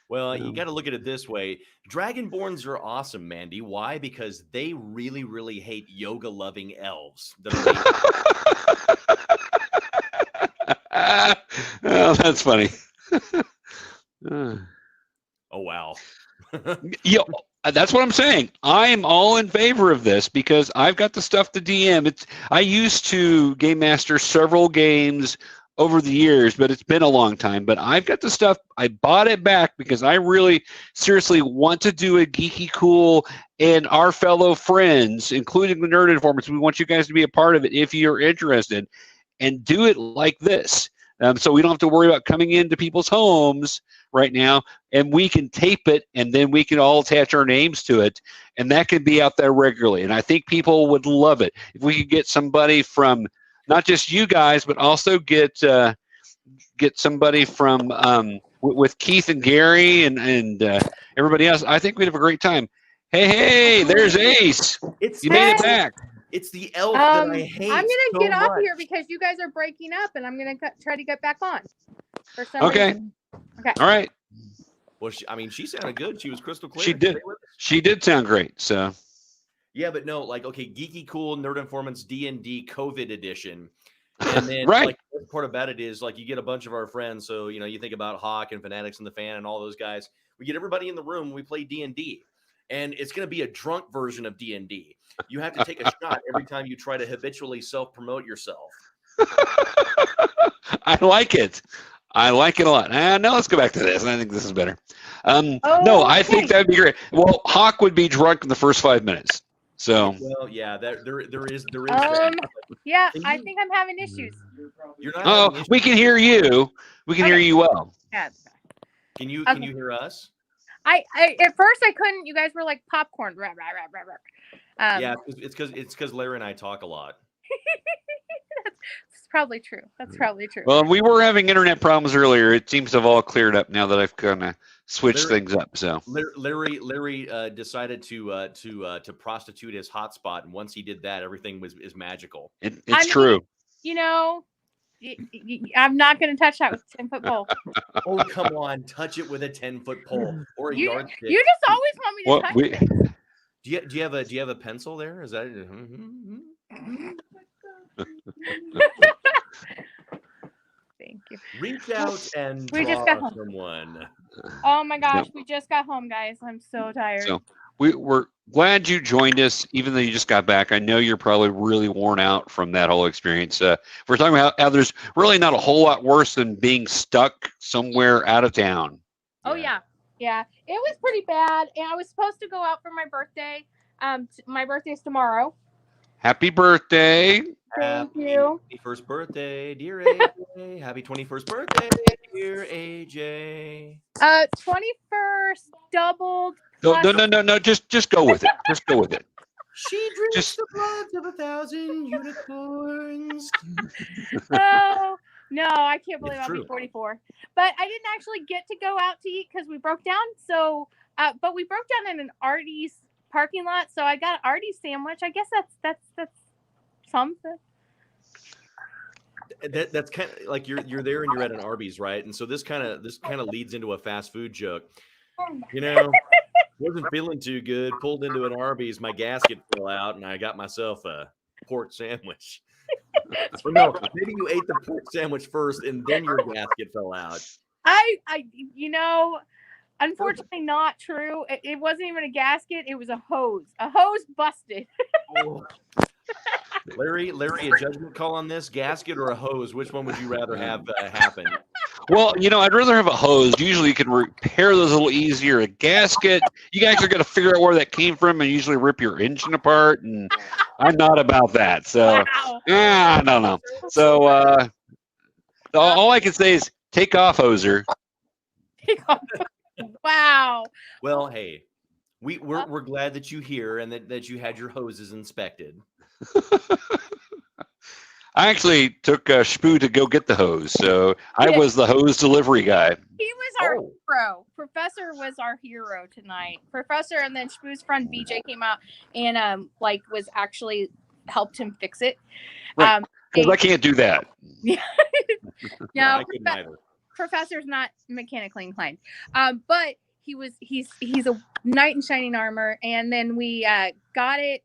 Well, you got to look at it this way. Dragonborns are awesome, Mandy. Why? Because they really, really hate yoga-loving elves. Oh, that's funny. Oh, wow. That's what I'm saying. I'm all in favor of this because I've got the stuff to DM. I used to game master several games over the years, but it's been a long time. But I've got the stuff. I bought it back because I really seriously want to do a GeekyKOOL, and our fellow friends, including the Nerd Informants, we want you guys to be a part of it if you're interested, and do it like this. So we don't have to worry about coming into people's homes right now, and we can tape it, and then we can all attach our names to it, and that can be out there regularly. And I think people would love it if we could get somebody from not just you guys, but also get somebody from with Keith and Gary and everybody else. I think we'd have a great time. Hey, there's Ace. You made it back. It's the elf that I hate. I'm gonna so get off much. here because you guys are breaking up, and I'm gonna try to get back on. For some Okay. reason. Okay. All right. Well, she sounded good. She was crystal clear. She did. She did sound great. So. Yeah, but no, like, okay, Geeky Cool Nerd Informants D&D COVID edition. And then Right. like the part about it is like you get a bunch of our friends. So, you think about Hawk and Fanatics and the Fan and all those guys. We get everybody in the room. We play D&D. And it's going to be a drunk version of D&D. You have to take a shot every time you try to habitually self-promote yourself. I like it. I like it a lot. No, let's go back to this. I think this is better. No, I think that would be great. Well, Hawk would be drunk in the first 5 minutes. So. Well, yeah, there is. Yeah, I think I'm having issues. You're not. Oh, we can hear you. We can hear you well. Yeah. Can you hear us? I at first I couldn't. You guys were like popcorn. Yeah, it's because Larry and I talk a lot. That's probably true. That's probably true. Well, we were having internet problems earlier. It seems to have all cleared up now that I've kind of switched things up. So Larry decided to prostitute his hotspot, and once he did that, everything is magical. It's true. I'm not going to touch that with a 10-foot pole. Oh, come on, touch it with a 10-foot pole or a yardstick. You just always want me to touch it. Do you have a pencil there? Is that? Thank you. Reach out and we just got home. Someone. Oh my gosh, we just got home, guys. I'm so tired. So we're glad you joined us, even though you just got back. I know you're probably really worn out from that whole experience. We're talking about how there's really not a whole lot worse than being stuck somewhere out of town. Oh yeah. It was pretty bad, and I was supposed to go out for my birthday. My birthday's tomorrow. Happy birthday! Thank you. 21st birthday, dear AJ. Happy 21st birthday, dear AJ. 21st doubled. No. Just go with it. Just go with it. She drinks the blood of 1,000 unicorns. Oh no, I can't believe I'll be 44. But I didn't actually get to go out to eat because we broke down. So, but we broke down in an Artie's parking lot, so I got an Artie's sandwich. I guess that's something. That's kind of like you're there and you're at an Arby's, right? And so this kind of leads into a fast food joke. Wasn't feeling too good. Pulled into an Arby's, my gasket fell out, and I got myself a pork sandwich. Or no, maybe you ate the pork sandwich first, and then your gasket fell out. Unfortunately, not true. It wasn't even a gasket. It was a hose. A hose busted. Oh. Larry, a judgment call on this: gasket or a hose? Which one would you rather have happen? Well, I'd rather have a hose. Usually you can repair those a little easier. A gasket, you guys are going to figure out where that came from and usually rip your engine apart. And I'm not about that. So, I don't know. So, all I can say is take off, hoser. Wow. Well, hey, we're glad that you're here and that you had your hoses inspected. I actually took Spoo to go get the hose, so I was the hose delivery guy. He was our hero. Professor was our hero tonight. Professor, and then Spoo's friend BJ came out and was actually helped him fix it. Right. Because I can't do that. No, I couldn't either. Professor's not mechanically inclined, but he's a knight in shining armor, and then we got it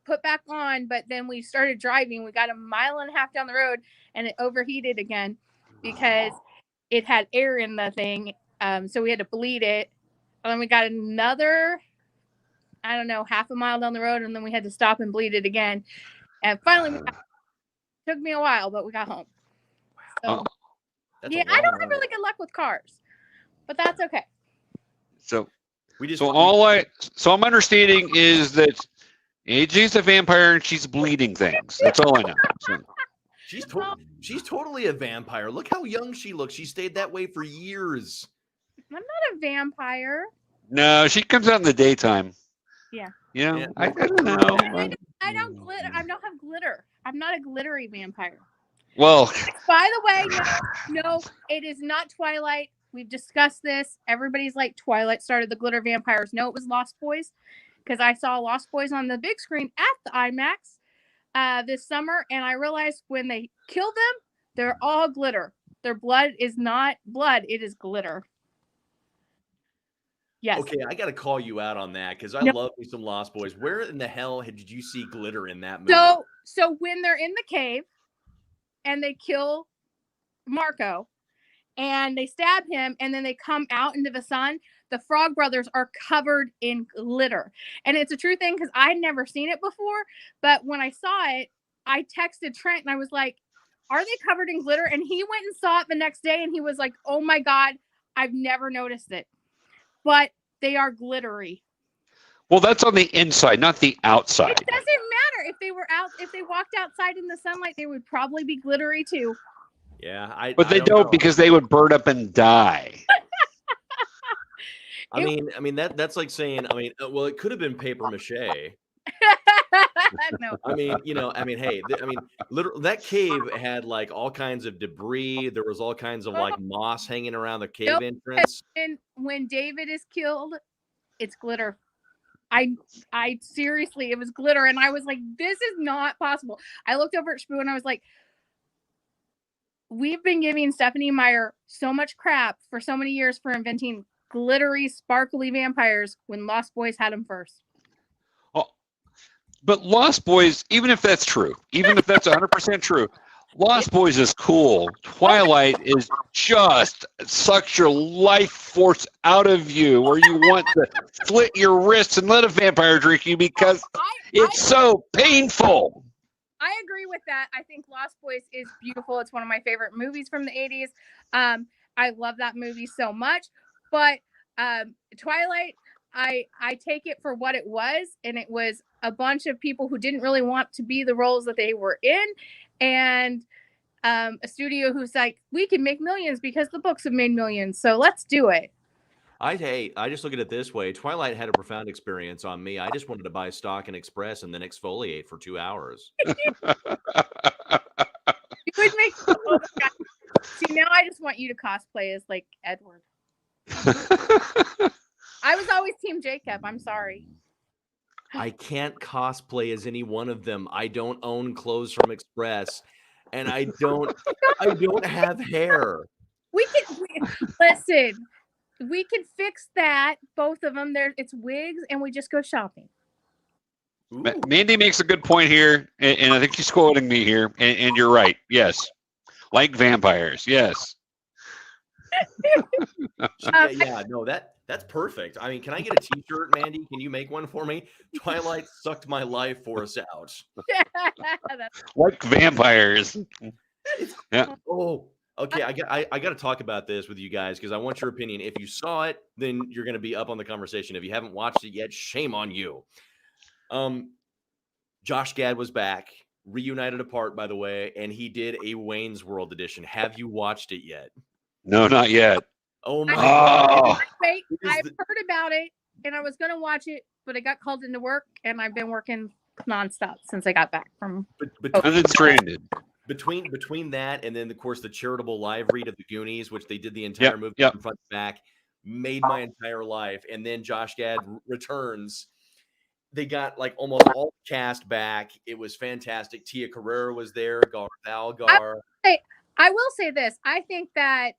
put back on, but then we started driving. We got 1.5 miles down the road, and it overheated again because it had air in the thing. So we had to bleed it, and then we got another, 0.5 mile down the road, and then we had to stop and bleed it again. And finally, it took me a while, but we got home. So, I don't have really good luck with cars, but that's okay. So I'm understanding is that AJ's a vampire and she's bleeding things. That's all I know. So. She's totally a vampire. Look how young she looks. She stayed that way for years. I'm not a vampire. No, she comes out in the daytime. Yeah. I don't know. I don't glitter. I don't have glitter. I'm not a glittery vampire. Well. By the way, no, it is not Twilight. We've discussed this. Everybody's like, Twilight started the glitter vampires. No, it was Lost Boys. Because I saw Lost Boys on the big screen at the IMAX. this summer, and I realized when they kill them, they're all glitter. Their blood is not blood; it is glitter. Yes. Okay, I got to call you out on that because I No. love me some Lost Boys. Where in the hell did you see glitter in that movie? So when they're in the cave and they kill Marco and they stab him and then they come out into the sun, the Frog Brothers are covered in glitter. And it's a true thing because I'd never seen it before. But when I saw it, I texted Trent and I was like, are they covered in glitter? And he went and saw it the next day and he was like, oh my God, I've never noticed it. But they are glittery. Well, that's on the inside, not the outside. It doesn't matter if they walked outside in the sunlight, they would probably be glittery too. Yeah, but they I don't know. because they would burn up and die. I mean that's like saying, well, it could have been paper mache. No. Hey, literally, that cave had like all kinds of debris. There was all kinds of like moss hanging around the cave entrance. And when David is killed, it's glitter. I seriously, it was glitter, and I was like, this is not possible. I looked over at Spoo and I was like, we've been giving Stephanie Meyer so much crap for so many years for inventing glittery, sparkly vampires when Lost Boys had them first. But Lost Boys, even if that's true, even if that's 100% true, Lost Boys is cool. Twilight is just sucks your life force out of you, where you want to slit your wrists and let a vampire drink you because it's so painful. I agree with that. I think Lost Boys is beautiful. It's one of my favorite movies from the 80s. I love that movie so much. But Twilight, I take it for what it was, and it was a bunch of people who didn't really want to be the roles that they were in, and a studio who's like, we can make millions because the books have made millions, so let's do it. I just look at it this way. Twilight had a profound experience on me. I just wanted to buy stock in Express and then exfoliate for 2 hours. You would make. Oh, see, now I just want you to cosplay as like Edward. I was always Team Jacob. I'm sorry. I can't cosplay as any one of them. I don't own clothes from Express, and I don't have hair. Listen. We could fix that. Both of them. It's wigs, and we just go shopping. Ooh. Mandy makes a good point here, and I think she's quoting me here, and you're right. Yes, like vampires. Yes. No, that's perfect. I mean, can I get a T-shirt, Mandy? Can you make one for me? Twilight sucked my life force out. Like vampires. Yeah. Oh, okay. I got to talk about this with you guys because I want your opinion. If you saw it, then you're going to be up on the conversation. If you haven't watched it yet, shame on you. Josh Gad was back, reunited apart, by the way, and he did a Wayne's World edition. Have you watched it yet? No, not yet. Oh my God. Wait, I've heard about it, and I was going to watch it, but I got called into work, and I've been working nonstop since I got back from. Between that and then, of course, the charitable live read of the Goonies, which they did the entire movie from front to back, made my entire life. And then Josh Gad returns. They got like almost all the cast back. It was fantastic. Tia Carrere was there. Garth Algar. I will say this. I think that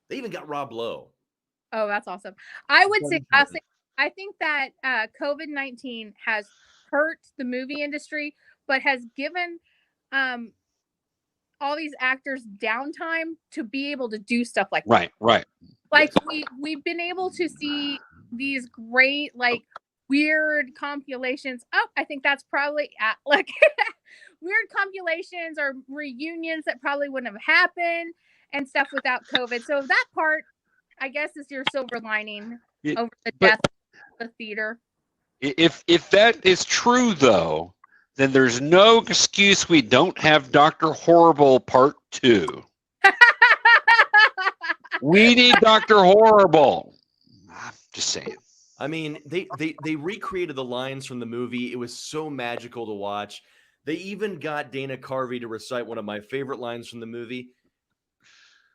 they even got Rob Lowe. Oh, that's awesome. I think that COVID-19 has hurt the movie industry, but has given all these actors downtime to be able to do stuff like that. Right. Like we've been able to see these great like weird compilations. Oh, I think that's probably like weird compilations or reunions that probably wouldn't have happened and stuff without COVID. So that part, I guess, is your silver lining over the death of the theater. If that is true, though, then there's no excuse we don't have Dr. Horrible Part 2. We need Dr. Horrible. I'm just saying. I mean, they recreated the lines from the movie. It was so magical to watch. They even got Dana Carvey to recite one of my favorite lines from the movie.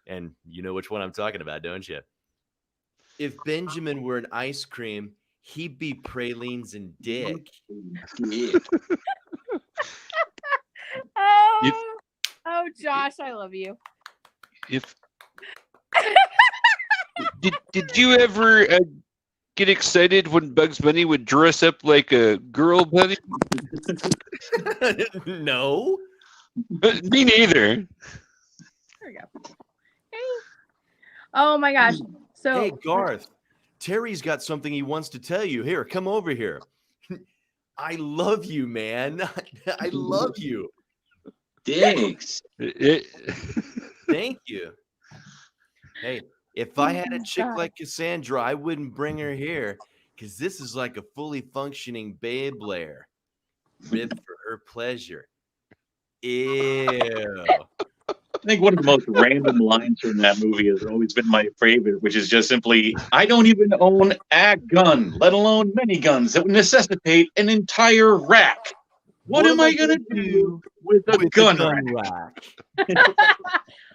And you know which one I'm talking about, don't you? If Benjamin were an ice cream, he'd be pralines and dick. Oh, Josh, I love you. If did you ever get excited when Bugs Bunny would dress up like a girl bunny? No. Me neither. There we go. Hey. Oh my gosh. So Hey, Garth, Terry's got something he wants to tell you. Here, come over here. I love you, man. I love you. Thanks. Thank you. Hey, if I had a chick like Cassandra, I wouldn't bring her here because this is like a fully functioning babe lair. Ribbed for her pleasure. Ew. I think one of the most random lines from that movie has always been my favorite, which is just simply, I don't even own a gun, let alone many guns that would necessitate an entire rack. What am I going to do with a gun rack?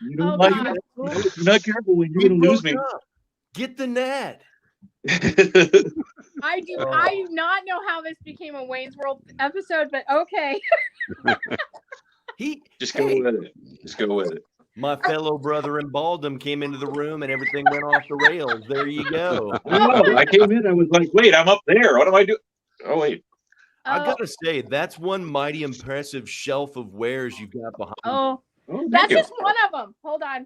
You don't like that? No, if you're not careful, when you're going to lose me. Get the net. I do not know how this became a Wayne's World episode, but okay. Just go with it. Just go with it. My fellow brother in Baldom came into the room and everything went off the rails. There you go. Oh, I came in. I was like, wait, I'm up there. What do I do? Oh, wait. I gotta say, that's one mighty impressive shelf of wares you got behind. Oh, that's just one of them. Hold on.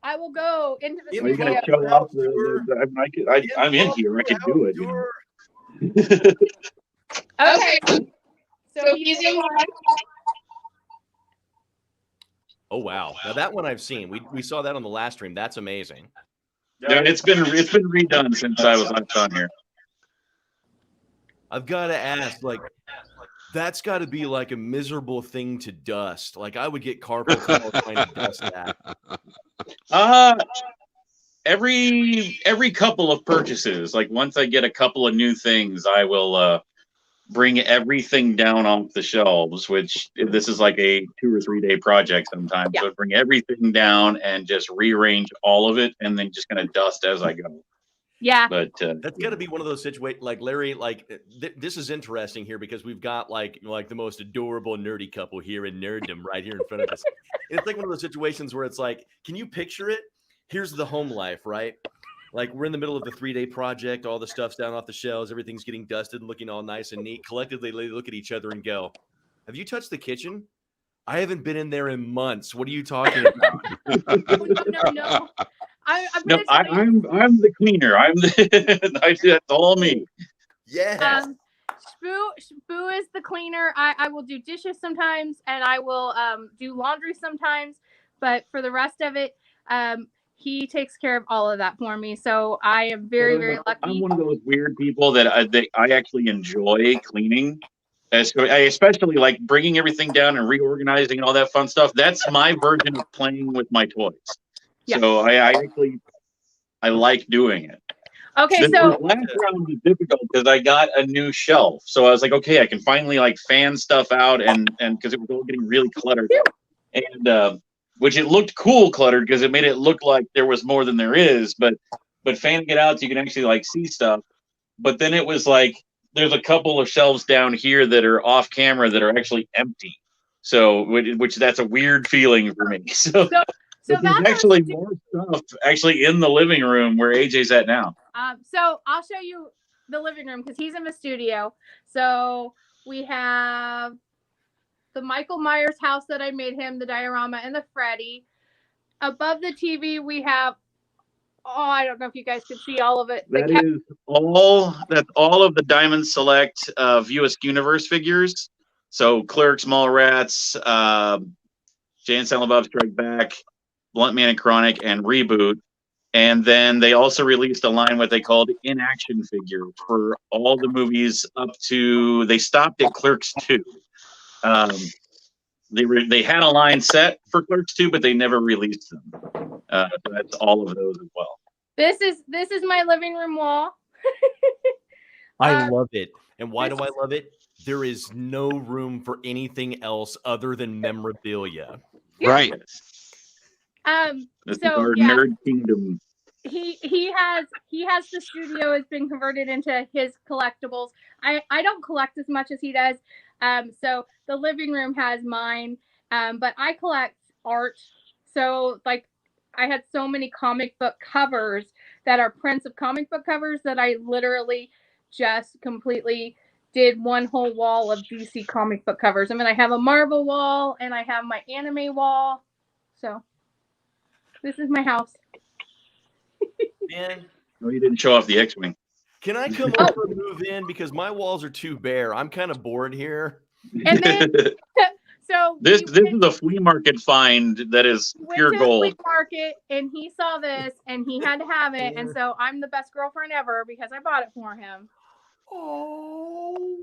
I will go into the Well, you gotta show off I'm in here. I can do it. Okay. So using Oh wow! Now that one I've seen. We saw that on the last stream. That's amazing. Yeah, it's been redone since I was last on here. I've got to ask, like, that's got to be like a miserable thing to dust. Like, I would get carpal tunnel trying to dust that. Every couple of purchases, like once I get a couple of new things, I will bring everything down off the shelves, which this is like a 2 or 3 day project sometimes. Yeah. So bring everything down and just rearrange all of it and then just kind of dust as I go. Yeah. But that's got to be one of those situations, like Larry, like this is interesting here because we've got like the most adorable nerdy couple here in nerddom right here in front of us. It's like one of those situations where it's like, can you picture it? Here's the home life, right? Like we're in the middle of the 3-day project, all the stuff's down off the shelves, everything's getting dusted and looking all nice and neat. Collectively, they look at each other and go, "Have you touched the kitchen? I haven't been in there in months. What are you talking about?" No. I'm the cleaner. That's all me. Yeah. Spoo is the cleaner. I will do dishes sometimes, and I will do laundry sometimes. But for the rest of it, he takes care of all of that for me. So I am very, very lucky. I'm one of those weird people that I actually enjoy cleaning. I especially like bringing everything down and reorganizing and all that fun stuff. That's my version of playing with my toys. Yeah. So I like doing it. Okay, so last round was difficult because I got a new shelf. So I was like, okay, I can finally like fan stuff out and because it was all getting really cluttered. And which it looked cool cluttered because it made it look like there was more than there is, but fanning it out so you can actually like see stuff. But then it was like there's a couple of shelves down here that are off camera that are actually empty. So which that's a weird feeling for me. So there's actually more stuff actually in the living room where AJ's at now. So I'll show you the living room because he's in the studio. So we have the Michael Myers house that I made him, the diorama, and the Freddy. Above the TV, we have, I don't know if you guys can see all of it. That's all of the Diamond Select View Askew Universe figures. So Clerks, Mallrats, Jay and Silent Bob Strike Back, Blunt Man and Chronic, and Reboot. And then they also released a line what they called in-action figures for all the movies up to, they stopped at Clerks 2. They had a line set for Clerks 2, but they never released them. So that's all of those as well. This is my living room wall. I love it. And why do I love it? There is no room for anything else other than memorabilia. Right. This is our nerd kingdom. He has the studio has been converted into his collectibles. I don't collect as much as he does. So the living room has mine, But I collect art. So like I had so many comic book covers that are prints of comic book covers that I literally just completely did one whole wall of DC comic book covers. I mean, I have a Marvel wall and I have my anime wall. So this is my house. Man, No, you didn't show off the X-Wing. can I come over and move in? Because my walls are too bare. I'm kind of bored here. And then so this is a flea market find that is pure went to the gold. flea market and he saw this and he had to have it, and so I'm the best girlfriend ever because I bought it for him. Oh.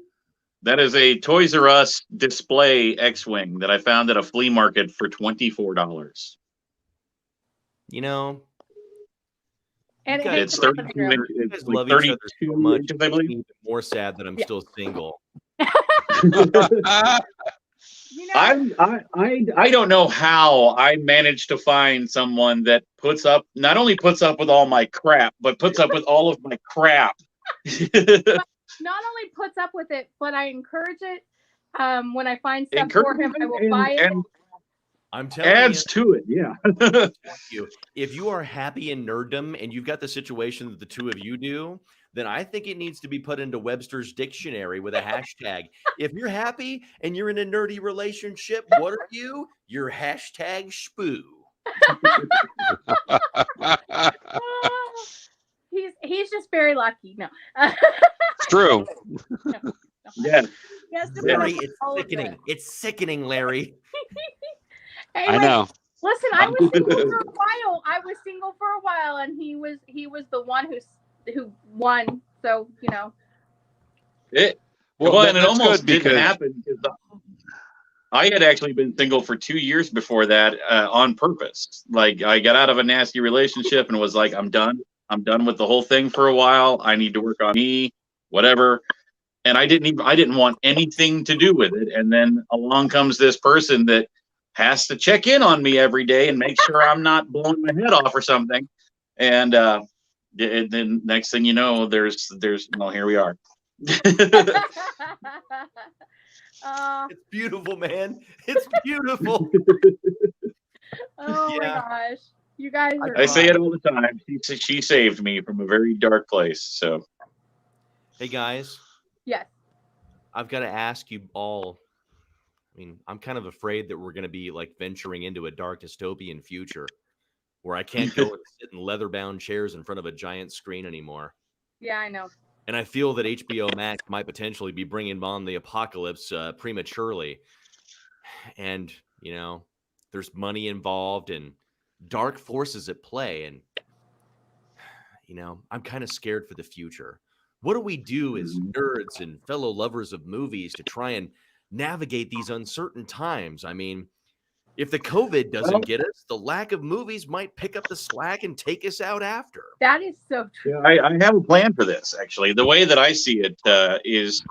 That is a Toys R Us display X-Wing that I found at a flea market for $24. You know, And guys- It's 32 you inches. guys It's like love each other 32 so much. inches, I It makes me believe. even more sad that I'm still single. You know, I don't know how I managed to find someone that not only puts up with all my crap, but puts up with all of my crap. not only puts up with it, but I encourage it. When I find stuff for him, I will buy it. And I'm telling adds to it, yeah. you, if you are happy in nerddom and you've got the situation that the two of you do, then I think it needs to be put into Webster's dictionary with a hashtag. If you're happy and you're in a nerdy relationship, what are you? You're hashtag spoo. He's just very lucky. No. It's true. Yeah. Yes, to Larry, put up it's all of sickening. it. It's sickening, Larry. Anyway, I know. Listen, I was single for a while. And he was the one who won. So you know. Well, and it that's almost good didn't happen because I had actually been single for 2 years before that on purpose. Like I got out of a nasty relationship and was like, I'm done. I'm done with the whole thing for a while. I need to work on me, whatever. And I didn't want anything to do with it. And then along comes this person that has to check in on me every day and make sure I'm not blowing my head off or something. And then next thing you know, there's well, here we are. It's beautiful, man. It's beautiful. Oh Yeah. my gosh, you guys are. I say it all the time. She saved me from a very dark place. So, Hey, guys, Yes. I've got to ask you all. I mean, I'm kind of afraid that we're going to be like venturing into a dark dystopian future where I can't go and sit in leather-bound chairs in front of a giant screen anymore. Yeah, I know. And I feel that HBO Max might potentially be bringing on the apocalypse prematurely. And, you know, there's money involved and dark forces at play. And, you know, I'm kind of scared for the future. What do we do as nerds and fellow lovers of movies to try and navigate these uncertain times? I mean, if the COVID doesn't get us, the lack of movies might pick up the slack and take us out after. That is so true. yeah, I have a plan for this. Actually, the way that I see it is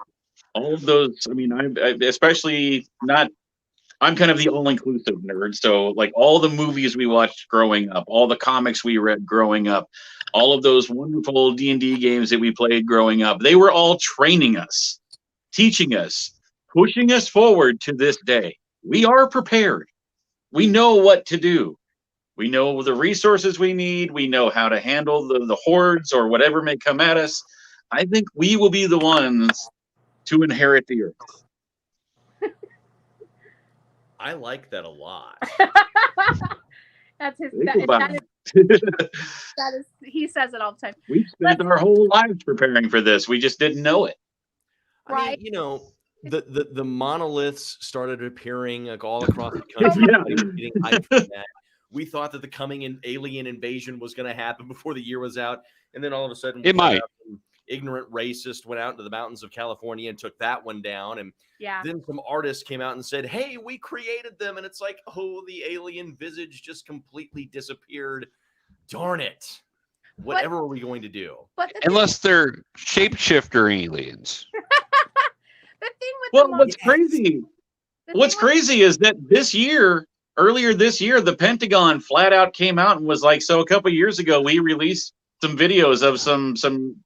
all of those. I mean, I especially not. I'm kind of the all-inclusive nerd. So, like all the movies we watched growing up, all the comics we read growing up, all of those wonderful D&D games that we played growing up, they were all training us, teaching us, pushing us forward to this day. We are prepared. We know what to do. We know the resources we need. We know how to handle the hordes or whatever may come at us. I think we will be the ones to inherit the earth. I like that a lot. That's his. Think That about is, it. that is. He says it all the time. We've spent our whole lives preparing for this. We just didn't know it. I mean, Right. you know, the monoliths started appearing like all across the country. Yeah. Everybody was getting hyped for that. We thought that the coming alien invasion was going to happen before the year was out, and then all of a sudden, It might. some ignorant racist went out into the mountains of California and took that one down, and Yeah. then some artists came out and said, "Hey, we created them," and it's like, oh, the alien visage just completely disappeared. Darn it! Whatever are we going to do? But the Unless they're shapeshifter aliens. thing with Well, the what's crazy? What's crazy is that earlier this year, the Pentagon flat out came out and was like, so a couple of years ago, we released some videos of some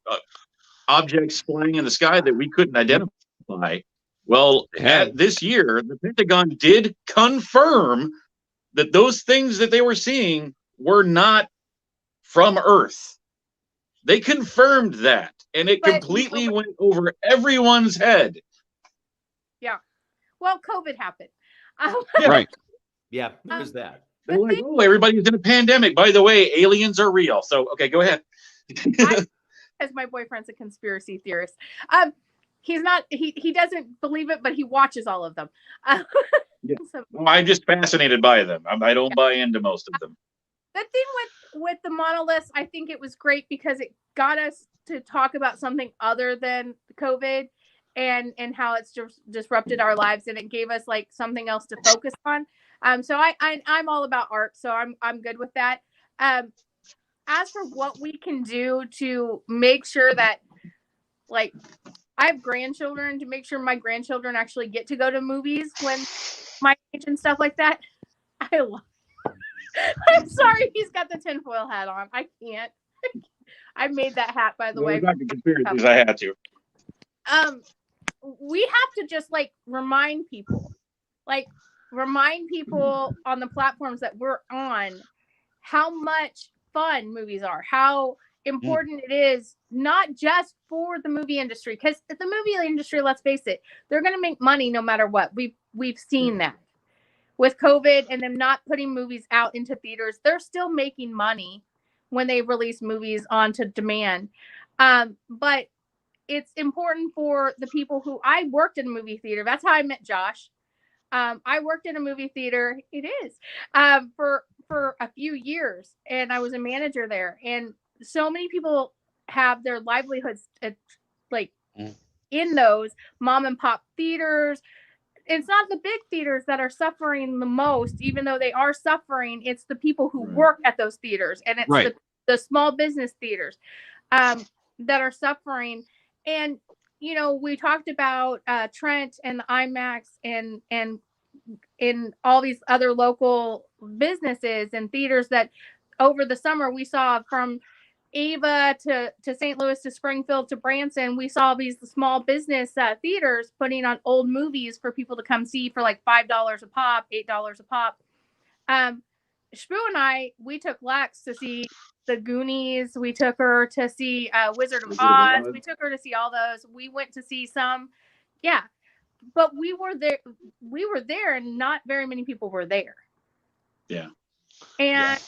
objects flying in the sky that we couldn't identify. Well, Yeah. this year, the Pentagon did confirm that those things that they were seeing were not from Earth. They confirmed that, and it But- completely went over everyone's head. Well, COVID happened. Yeah. Right. Yeah, there was that. They're like, oh, everybody's in a pandemic. By the way, aliens are real. So, okay, go ahead. Because my boyfriend's a conspiracy theorist. He's not. He doesn't believe it, but he watches all of them. Yeah. So, Well, I'm just fascinated by them. I don't buy into most of them. the thing with the monoliths, I think it was great because it got us to talk about something other than COVID and how it's just disrupted our lives, and it gave us like something else to focus on. So I'm all about art, so I'm good with that. As for what we can do to make sure that, like, I have grandchildren, to make sure my grandchildren actually get to go to movies when my age and stuff like that. I'm sorry, he's got the tinfoil hat on. I can't. I made that hat, by the way. Back to conspiracies, I had to. We have to just like remind people on the platforms that we're on how much fun movies are, how important it is, not just for the movie industry, because the movie industry, let's face it, they're going to make money no matter what. We've seen that with COVID and them not putting movies out into theaters. They're still making money when they release movies onto demand. But it's important for the people who, I worked in a movie theater. That's how I met Josh. I worked in a movie theater. It is for a few years, and I was a manager there. And so many people have their livelihoods in those mom and pop theaters. It's not the big theaters that are suffering the most, even though they are suffering. It's the people who work at those theaters, and it's the small business theaters that are suffering. And we talked about Trent and the IMAX and in all these other local businesses and theaters that over the summer we saw, from Ava to St. Louis to Springfield to Branson. We saw these small business theaters putting on old movies for people to come see for like $5 a pop, $8 a pop. Shpoo and we took Lex to see the Goonies. We took her to see Wizard of Oz. We took her to see all those. We went to see some. Yeah. But we were there and not very many people were there. Yeah. And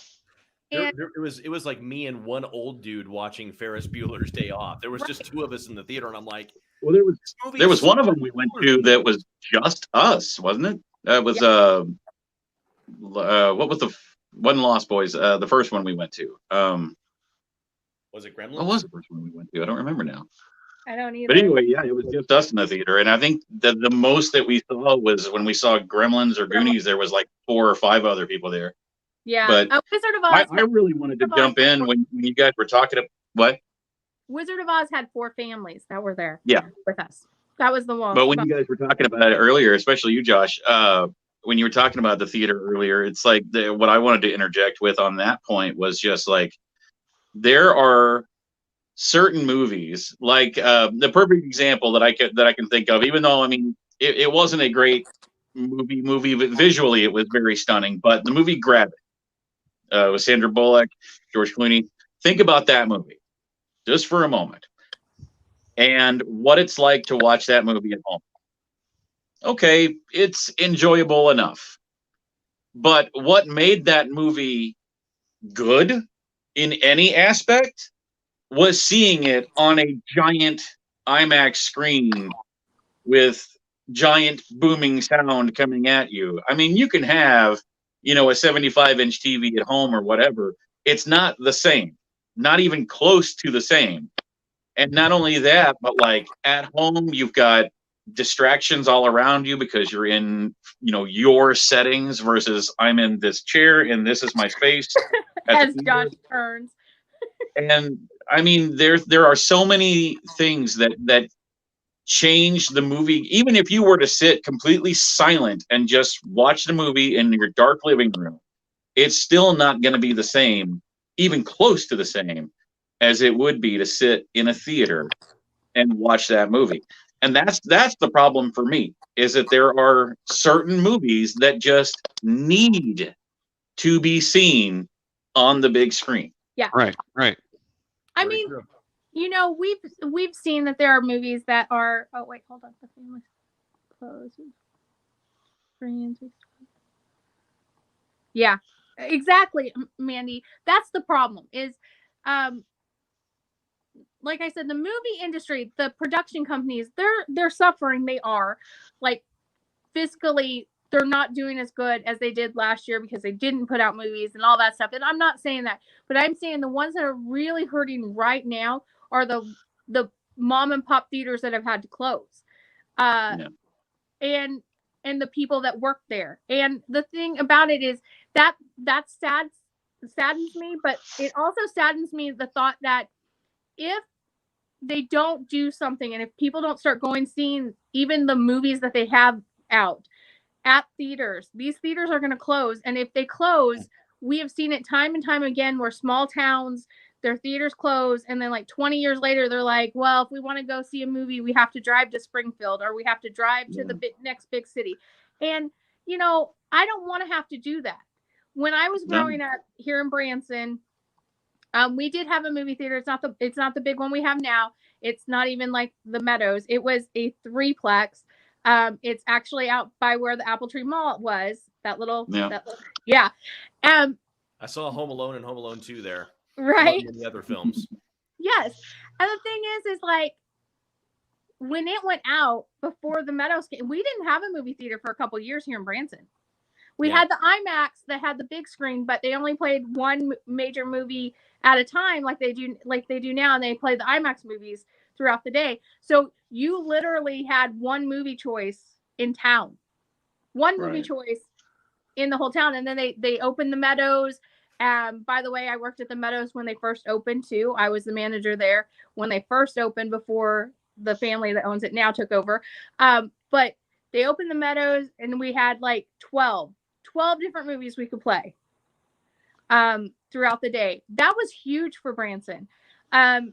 it was like me and one old dude watching Ferris Bueller's Day Off. There was just two of us in the theater, and I'm like, well, there was one of them we went to that was just us, wasn't it? It was what was the one Lost Boys? The first one we went to. Was it Gremlins? What was the first one we went to? I don't remember now. I don't either. But anyway, yeah, it was just us in the theater, and I think that the most that we saw was when we saw Gremlins or Goonies. There was like 4 or 5 other people there. Yeah, but Wizard of Oz. I really wanted to jump in when you guys were talking about what? Wizard of Oz had 4 families that were there. Yeah, with us. That was the one. But when you guys were talking about it earlier, especially you, Josh, when you were talking about the theater earlier, it's like what I wanted to interject with on that point was just like there are certain movies, like the perfect example that I can think of, even though I mean it wasn't a great movie, but visually it was very stunning. But the movie Gravity with Sandra Bullock, George Clooney. Think about that movie just for a moment, and what it's like to watch that movie at home. Okay, it's enjoyable enough, but what made that movie good in any aspect was seeing it on a giant IMAX screen with giant booming sound coming at you. I mean, you can have, a 75-inch TV at home or whatever. It's not the same, not even close to the same. And not only that, but like at home, you've got distractions all around you because you're in, your settings versus I'm in this chair and this is my space. As Josh turns. And I mean, there are so many things that change the movie. Even if you were to sit completely silent and just watch the movie in your dark living room, it's still not going to be the same, even close to the same, as it would be to sit in a theater and watch that movie. And that's the problem for me, is that there are certain movies that just need to be seen on the big screen. Yeah. Right. I mean, you know, we've seen that there are movies that are. Oh wait, hold on. The family's closed. Screens. Yeah, exactly, Mandy. That's the problem. Is, like I said, the movie industry, the production companies, they're suffering. They are, like, fiscally, they're not doing as good as they did last year because they didn't put out movies and all that stuff. And I'm not saying that, but I'm saying the ones that are really hurting right now are the mom and pop theaters that have had to close, and the people that work there. And the thing about it is that saddens me, but it also saddens me the thought that if they don't do something, and if people don't start going seeing even the movies that they have out at theaters, these theaters are going to close. And if they close, we have seen it time and time again where small towns, their theaters close, and then like 20 years later they're like, well, if we want to go see a movie, we have to drive to Springfield, or we have to drive to the next big city. And you know, I don't want to have to do that. When I was growing up here in Branson, we did have a movie theater. It's not the big one we have now. It's not even like the Meadows. It was a 3-plex. It's actually out by where the Apple Tree Mall was. That little. I saw Home Alone and Home Alone 2 there. Right. And the other films. Yes. And the thing is like, when it went out before the Meadows came, we didn't have a movie theater for a couple years here in Branson. We had the IMAX that had the big screen, but they only played one major movie at a time, like they do now, and they play the IMAX movies throughout the day. So you literally had one movie choice in town, one movie choice in the whole town, and then they opened the Meadows. By the way, I worked at the Meadows when they first opened too. I was the manager there when they first opened before the family that owns it now took over. But they opened the Meadows, and we had like 12 different movies we could play throughout the day. That was huge for Branson. And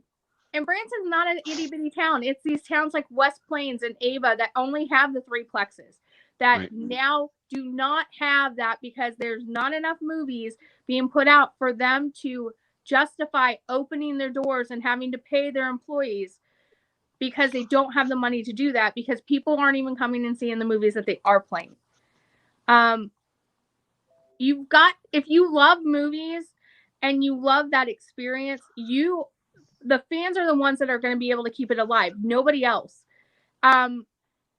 Branson's not an itty-bitty town. It's these towns like West Plains and Ava that only have the 3 plexes that now do not have that because there's not enough movies being put out for them to justify opening their doors and having to pay their employees, because they don't have the money to do that, because people aren't even coming and seeing the movies that they are playing. If you love movies and you love that experience, the fans are the ones that are going to be able to keep it alive. Nobody else. And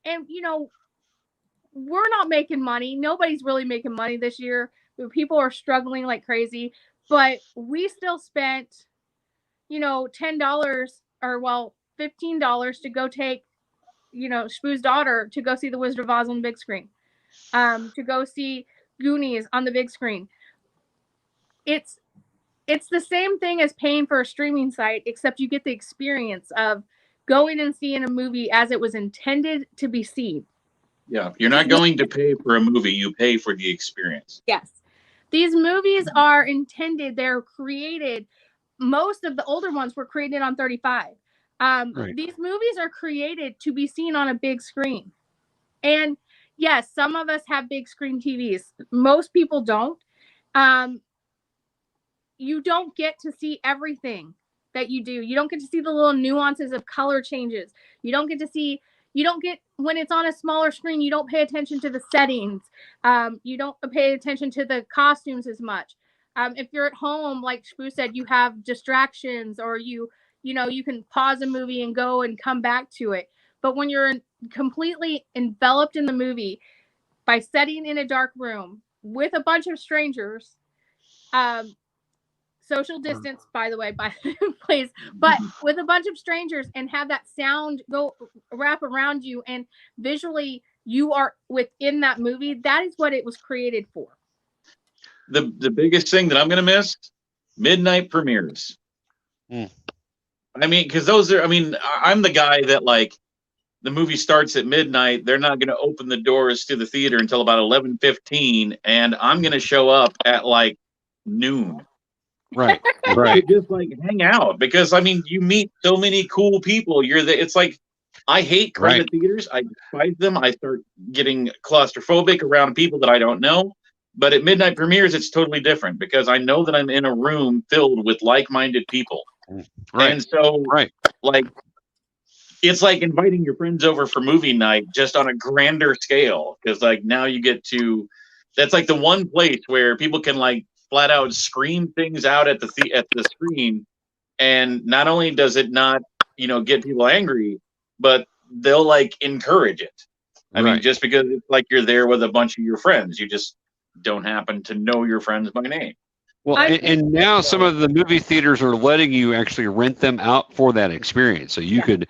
you know, we're not making money. Nobody's really making money this year. People are struggling like crazy, but we still spent, you know, $10 or $15 to go take, you know, Spoo's daughter to go see The Wizard of Oz on the big screen, to go see Goonies on the big screen. It's the same thing as paying for a streaming site, except you get the experience of going and seeing a movie as it was intended to be seen. Yeah, you're not going to pay for a movie, you pay for the experience. Yes. These movies are intended, they're created, most of the older ones were created on 35. These movies are created to be seen on a big screen. And yes, some of us have big screen TVs. Most people don't. You don't get to see everything that you do. You don't get to see the little nuances of color changes. You don't get, when it's on a smaller screen, you don't pay attention to the settings. You don't pay attention to the costumes as much. If you're at home, like Spoo said, you have distractions, or you can pause a movie and go and come back to it. But when you're completely enveloped in the movie by sitting in a dark room with a bunch of strangers, social distance, by the way, please, but with a bunch of strangers, and have that sound go wrap around you, and visually you are within that movie, that is what it was created for. The biggest thing that I'm going to miss, midnight premieres. I mean, because I'm the guy that, like, the movie starts at midnight. They're not going to open the doors to the theater until about 11:15, and I'm going to show up at like noon. Right. Just like hang out, because I mean, you meet so many cool people. It's like I hate crowded theaters. I despise them. I start getting claustrophobic around people that I don't know. But at midnight premieres, it's totally different because I know that I'm in a room filled with like-minded people. Right. And so, Right. like, it's like inviting your friends over for movie night just on a grander scale. Because, like, now you get to, that's like the one place where people can, like, flat out scream things out at the screen. And not only does it not, get people angry, but they'll, like, encourage it. I mean, just because it's like you're there with a bunch of your friends. You just don't happen to know your friends by name. Well, and now some of the movie theaters are letting you actually rent them out for that experience. So you could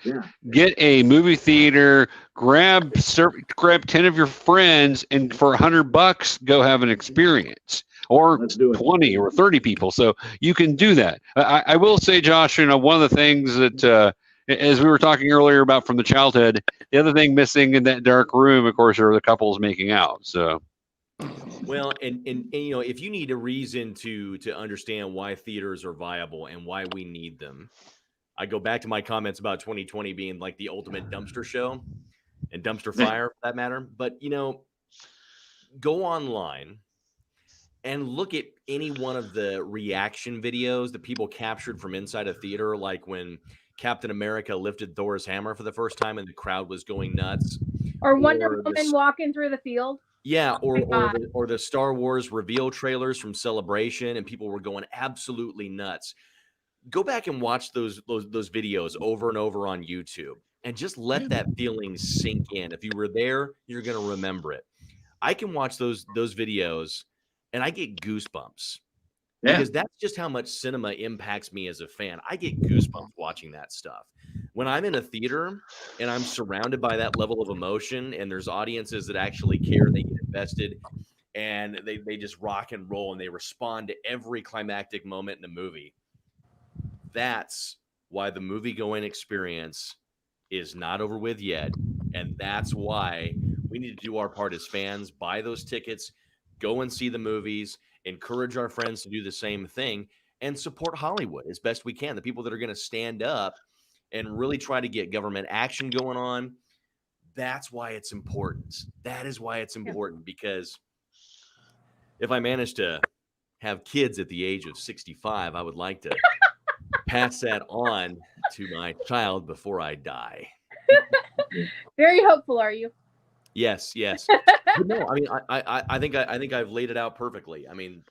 get a movie theater, grab 10 of your friends, and for $100, go have an experience, or 20 or 30 people. So you can do that. I will say, Josh, one of the things that, as we were talking earlier about from the childhood, the other thing missing in that dark room, of course, are the couples making out. So. Well, and if you need a reason to understand why theaters are viable and why we need them, I go back to my comments about 2020 being like the ultimate dumpster show and dumpster fire for that matter. But go online and look at any one of the reaction videos that people captured from inside a theater, like when Captain America lifted Thor's hammer for the first time and the crowd was going nuts, or Wonder Woman walking through the field. Yeah, or the Star Wars reveal trailers from Celebration, and people were going absolutely nuts. Go back and watch those videos over and over on YouTube, and just let that feeling sink in. If you were there, you're going to remember it. I can watch those videos, and I get goosebumps because that's just how much cinema impacts me as a fan. I get goosebumps watching that stuff. When I'm in a theater and I'm surrounded by that level of emotion and there's audiences that actually care, they get invested, and they just rock and roll and they respond to every climactic moment in the movie. That's why the movie-going experience is not over with yet. And that's why we need to do our part as fans, buy those tickets, go and see the movies, encourage our friends to do the same thing, and support Hollywood as best we can. The people that are going to stand up and really try to get government action going on. That's why it's important. That is why it's important, because if I manage to have kids at the age of 65, I would like to pass that on to my child before I die. Very hopeful, are you? Yes. But no, I mean, I think I've laid it out perfectly. I mean,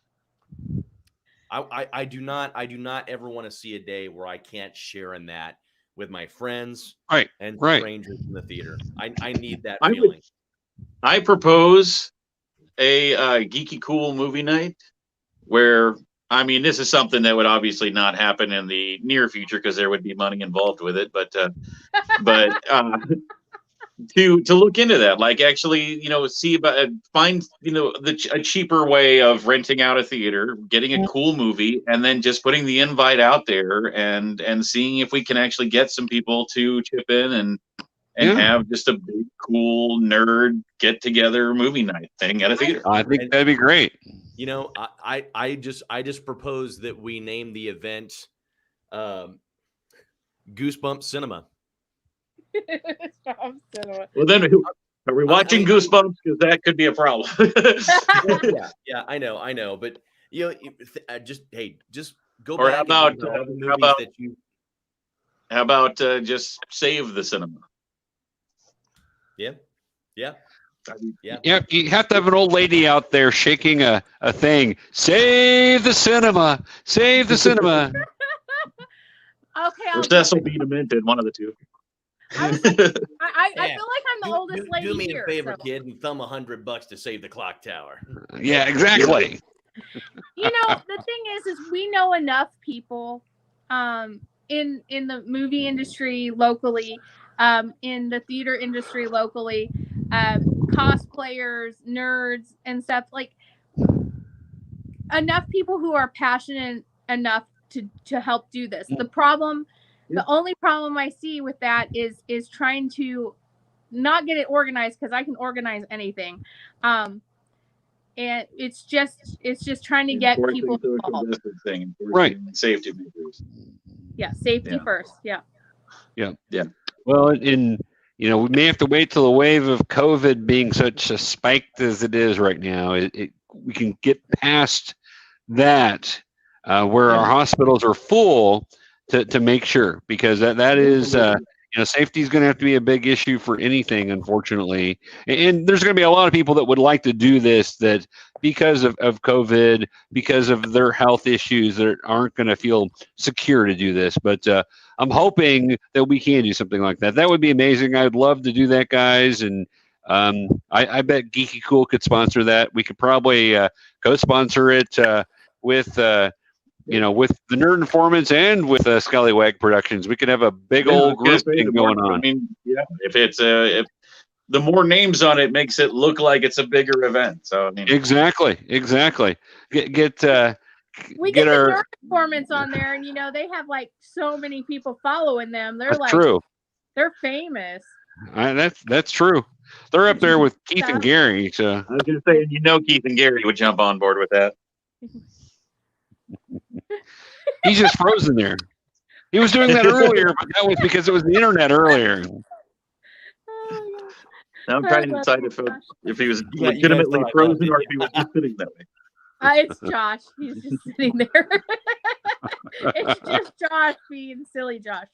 I do not ever want to see a day where I can't share in that with my friends and strangers in the theater. I need that feeling. I propose a GeekyKOOL movie night where, I mean, this is something that would obviously not happen in the near future because there would be money involved with it. But to look into that, like actually, see about find a cheaper way of renting out a theater, getting a cool movie, and then just putting the invite out there and seeing if we can actually get some people to chip in and have just a big cool nerd get together movie night thing at a theater. I think that'd be great. I just propose that we name the event Goosebumps Cinema. Well, then are we watching Goosebumps? Because that could be a problem. yeah, I know, but just go or back. How about just save the cinema? Yeah. Yeah, you have to have an old lady out there shaking a thing. Save the cinema! Save the cinema! Okay, or Cecil B. Demented, one of the two. I feel like I'm the oldest lady here. Do me here, a favor, kid, and thumb $100 to save the clock tower. Yeah, exactly. The thing is we know enough people in the movie industry locally, in the theater industry locally, cosplayers, nerds, and stuff, like enough people who are passionate enough to help do this. The only problem I see with that is trying to not get it organized, because I can organize anything. And it's just trying to get people involved. Right. Safety measures. Yeah, safety first. Yeah. Well, in we may have to wait till the wave of COVID being such a spiked as it is right now. We can get past that where our hospitals are full to make sure, because that is safety is going to have to be a big issue for anything, unfortunately. And there's going to be a lot of people that would like to do this that because of COVID, because of their health issues, that aren't going to feel secure to do this. But I'm hoping that we can do something like that. That would be amazing. I'd love to do that, guys. And I bet GeekyKOOL could sponsor that. We could probably co-sponsor it with with the Nerd Informants and with Skallywag Productions. We could have a big old group thing going on. I mean, yeah, if the more names on it makes it look like it's a bigger event. So I mean, exactly. We Get the our Nerd Informants on there, and they have like so many people following them. They're like true. They're famous. That's true. They're up there with Keith and Gary. So I was gonna say, Keith and Gary would jump on board with that. He's just frozen there. He was doing that earlier, but that was because it was the internet earlier. Now I'm trying to decide if he was legitimately frozen or if he was just sitting that way. It's Josh. He's just sitting there. It's just Josh being silly, Josh.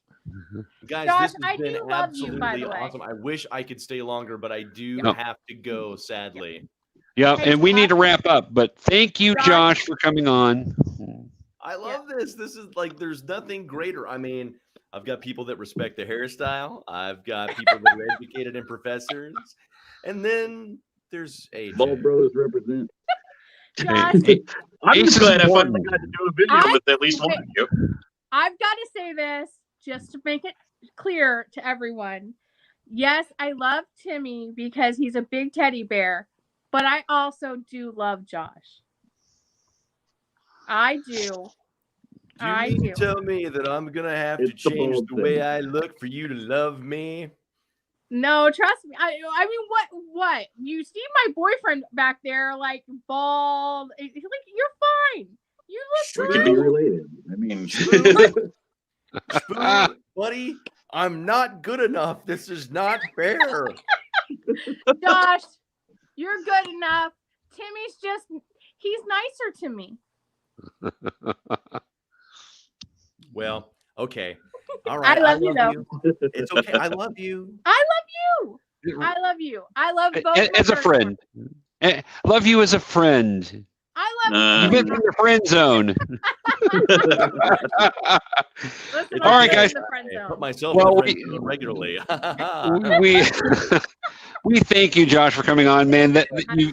Guys, Josh, this has been absolutely awesome. I wish I could stay longer, but I do have to go, sadly. Yeah, and we need to wrap up. But thank you, Josh, for coming on. I love this. This is like, there's nothing greater. I mean, I've got people that respect the hairstyle. I've got people that are educated and professors. And then there's AJ. Ball Brothers represent. Josh, I'm just glad I finally got to do a video with at least one of you. I've got to say this just to make it clear to everyone. Yes, I love Timmy because he's a big teddy bear, but I also do love Josh. I do. You mean to tell me that I'm going to have to change the way I look for you to love me? No, trust me. I mean, what? You see my boyfriend back there, like, bald. He's like, you're fine. You look great. We can be related. I mean, Spoon, buddy, I'm not good enough. This is not fair. Josh, you're good enough. He's nicer to me. Well, okay. All right. I love you, though. It's okay. I love you. I love you. I love both. As a friend. Love you as a friend. I love you. You've been in the friend zone. Listen, all right, guys. I put myself in the friend zone regularly. We thank you, Josh, for coming on, man. That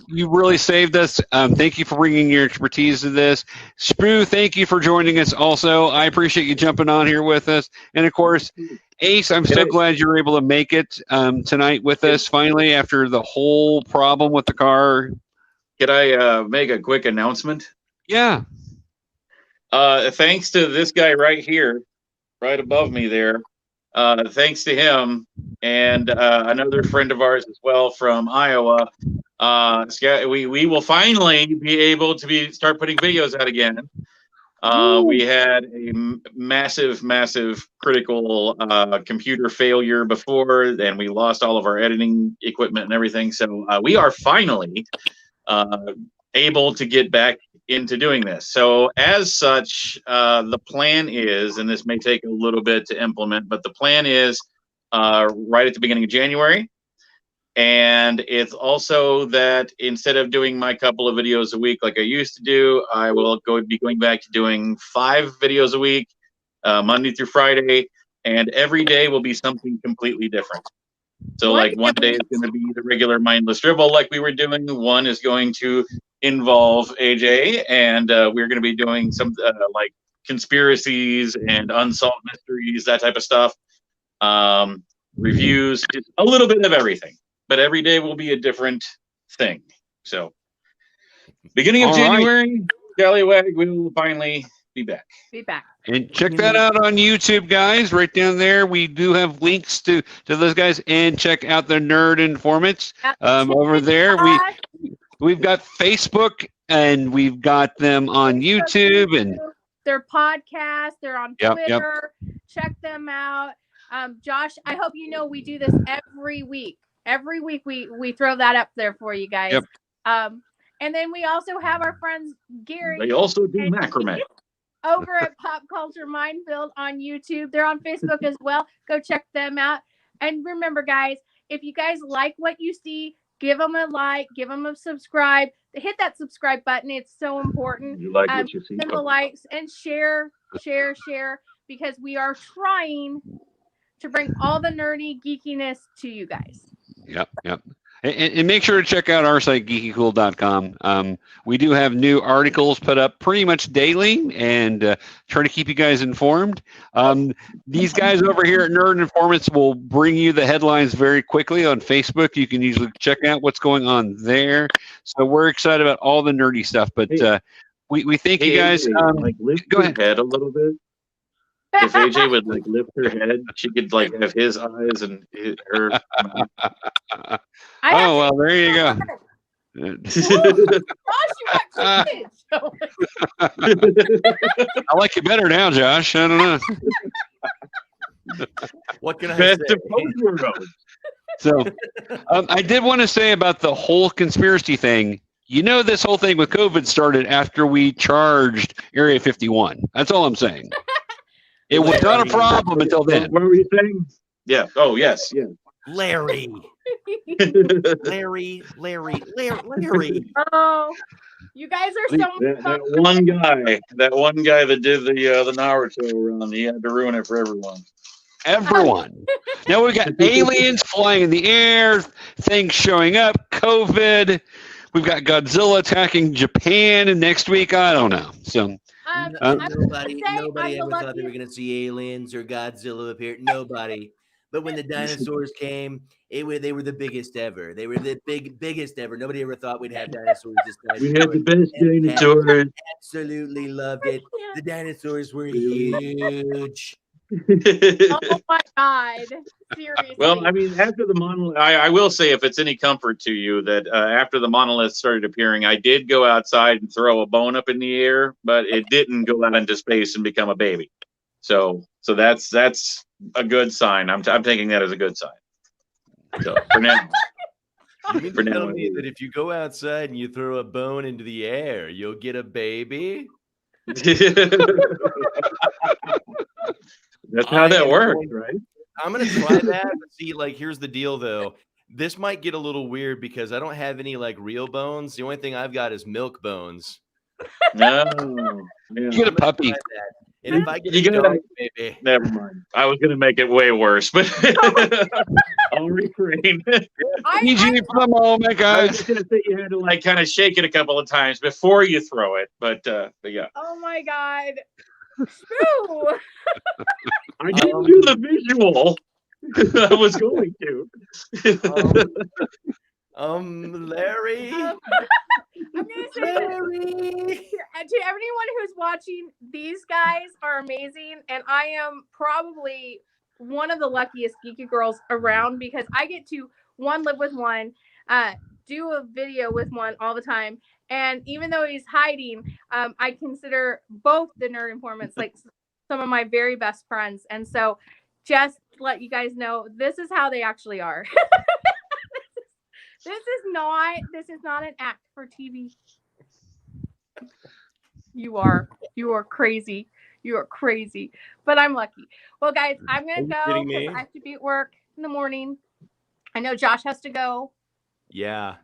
you really saved us. Thank you for bringing your expertise to this. Spoo, thank you for joining us also. I appreciate you jumping on here with us. And, of course, Ace, I'm so glad you were able to make it tonight with us finally after the whole problem with the car. Could I make a quick announcement? Yeah. Thanks to this guy right here, right above me there. Thanks to him and another friend of ours as well from Iowa. We will finally be able to start putting videos out again. We had a massive critical computer failure before, and we lost all of our editing equipment and everything. So we are finally able to get back into doing this. So as such, the plan is, and this may take a little bit to implement, but the plan is right at the beginning of January. And it's also that instead of doing my couple of videos a week like I used to do, I will be going back to doing 5 videos a week, Monday through Friday, and every day will be something completely different. So like one day is going to be the regular mindless dribble like we were doing. One is going to involve AJ, and we're going to be doing some like conspiracies and unsolved mysteries, that type of stuff. Reviews, just a little bit of everything. But every day will be a different thing. So beginning of January, Skallywag, we will finally be back. And check that out on YouTube, guys. Right down there, we do have links to those guys. And check out the Nerd Informants over there. We've got Facebook, and we've got them on YouTube, and their podcast. They're on Twitter. Check them out. Josh, I hope you know we do this every week. Every week we throw that up there for you guys. Yep. And then we also have our friends Gary. They also do and macrame. over at Pop Culture Minefield on YouTube. They're on Facebook as well. Go check them out. And remember, guys, if you guys like what you see, give them a like, give them a subscribe. Hit that subscribe button. It's so important. You like what you see? Send the likes and share, because we are trying to bring all the nerdy geekiness to you guys. Yep. And make sure to check out our site, GeekyKOOL.com. We do have new articles put up pretty much daily and try to keep you guys informed. These guys over here at Nerd Informants will bring you the headlines very quickly on Facebook. You can usually check out what's going on there. So we're excited about all the nerdy stuff. But we thank you guys. Lift go your ahead. head a little bit. If AJ would lift her head, she could have his eyes and her mouth. Oh, well, there you go. Gosh, you got cleavage. I like you better now, Josh. I don't know. What can I Best say? of both worlds. So I did want to say about the whole conspiracy thing. You know, this whole thing with COVID started after we charged Area 51. That's all I'm saying. It was not a problem until then. What were you saying? Yeah. Oh, yes. Yeah. Larry. Oh, you guys are so That one guy that did the Naruto run, he had to ruin it for everyone. Everyone. Now we've got aliens flying in the air, things showing up, COVID. We've got Godzilla attacking Japan, and next week, I don't know. So nobody ever thought they were going to see aliens or Godzilla appear. Nobody. But when the dinosaurs came, they were the biggest ever. They were the biggest ever. Nobody ever thought we'd have dinosaurs this time. We had the best dinosaurs. Absolutely loved it. The dinosaurs were huge. Oh my God! Seriously. Well, I mean, after the monolith, I will say, if it's any comfort to you, that after the monolith started appearing, I did go outside and throw a bone up in the air, but it didn't go out into space and become a baby. So that's a good sign. I'm taking that as a good sign. So for now. You mean to tell me that if you go outside and you throw a bone into the air, you'll get a baby? That's how that works, right? I'm going to try that. See, here's the deal, though. This might get a little weird because I don't have any, real bones. The only thing I've got is milk bones. No. you get a puppy. And if I get a dog, baby. Never mind. I was going to make it way worse, but I'll refrain. PG for the moment, I was guys. just going to say you had to, kind of shake it a couple of times before you throw it, but yeah. Oh my God. True. I didn't do the visual. I was going to. Larry. I'm gonna say, to everyone who's watching, these guys are amazing, and I am probably one of the luckiest geeky girls around because I get to live with one, do a video with one all the time. And even though he's hiding, I consider both the Nerd Informants some of my very best friends. And so just to let you guys know, this is how they actually are. This is not an act for TV. You are crazy. You are crazy. But I'm lucky. Well, guys, I'm going to go because I have to be at work in the morning. I know Josh has to go. Yeah.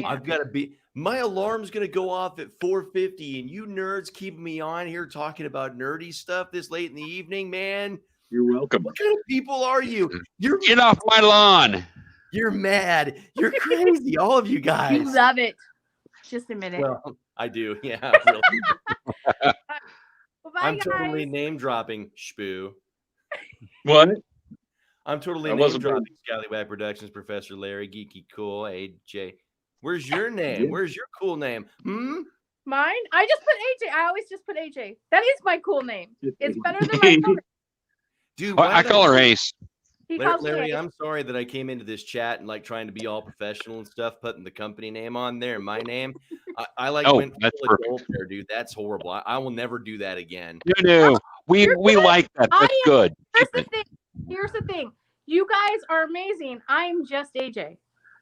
I've got to be. My alarm's going to go off at 4:50, and you nerds keeping me on here talking about nerdy stuff this late in the evening, man. You're welcome. What kind of people are you? Get off my lawn. You're mad. You're crazy. All of you guys. You love it. Just a minute. Well, I do. Yeah. Really. Well, bye, I'm guys. totally name dropping Spoo. What? I'm totally I name wasn't dropping Skallywag Productions, Professor Larry, Geeky Cool, AJ. Where's your name? Where's your cool name? Mine? I just put AJ. I always just put AJ. That is my cool name. It's better than my phone. Dude, I call her Ace. Larry, I'm sorry that I came into this chat and trying to be all professional and stuff, putting the company name on there and my name. I went that's full adult there, dude. That's horrible. I will never do that again. No. We like that. That's good. Here's the thing. Here's the thing. You guys are amazing. I'm just AJ.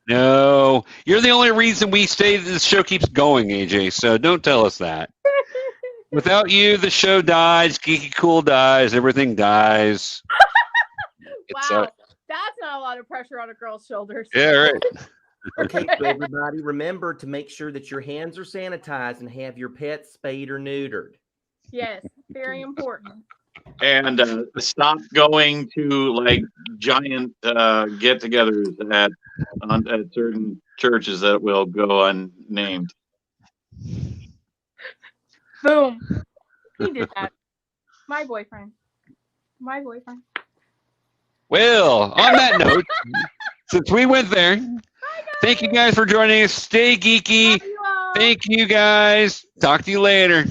No, you're the only reason we stay. This show keeps going, AJ. So don't tell us that. Without you, the show dies. GeekyKOOL dies. Everything dies. Wow, that's not a lot of pressure on a girl's shoulders. Yeah, right. Okay, so everybody, remember to make sure that your hands are sanitized and have your pets spayed or neutered. Yes, very important. And stop going to like giant get-togethers at certain churches that will go unnamed. Boom. He did that. My boyfriend. Well, on that note, since we went there, thank you guys for joining us. Stay geeky. Love you all. Thank you guys. Talk to you later.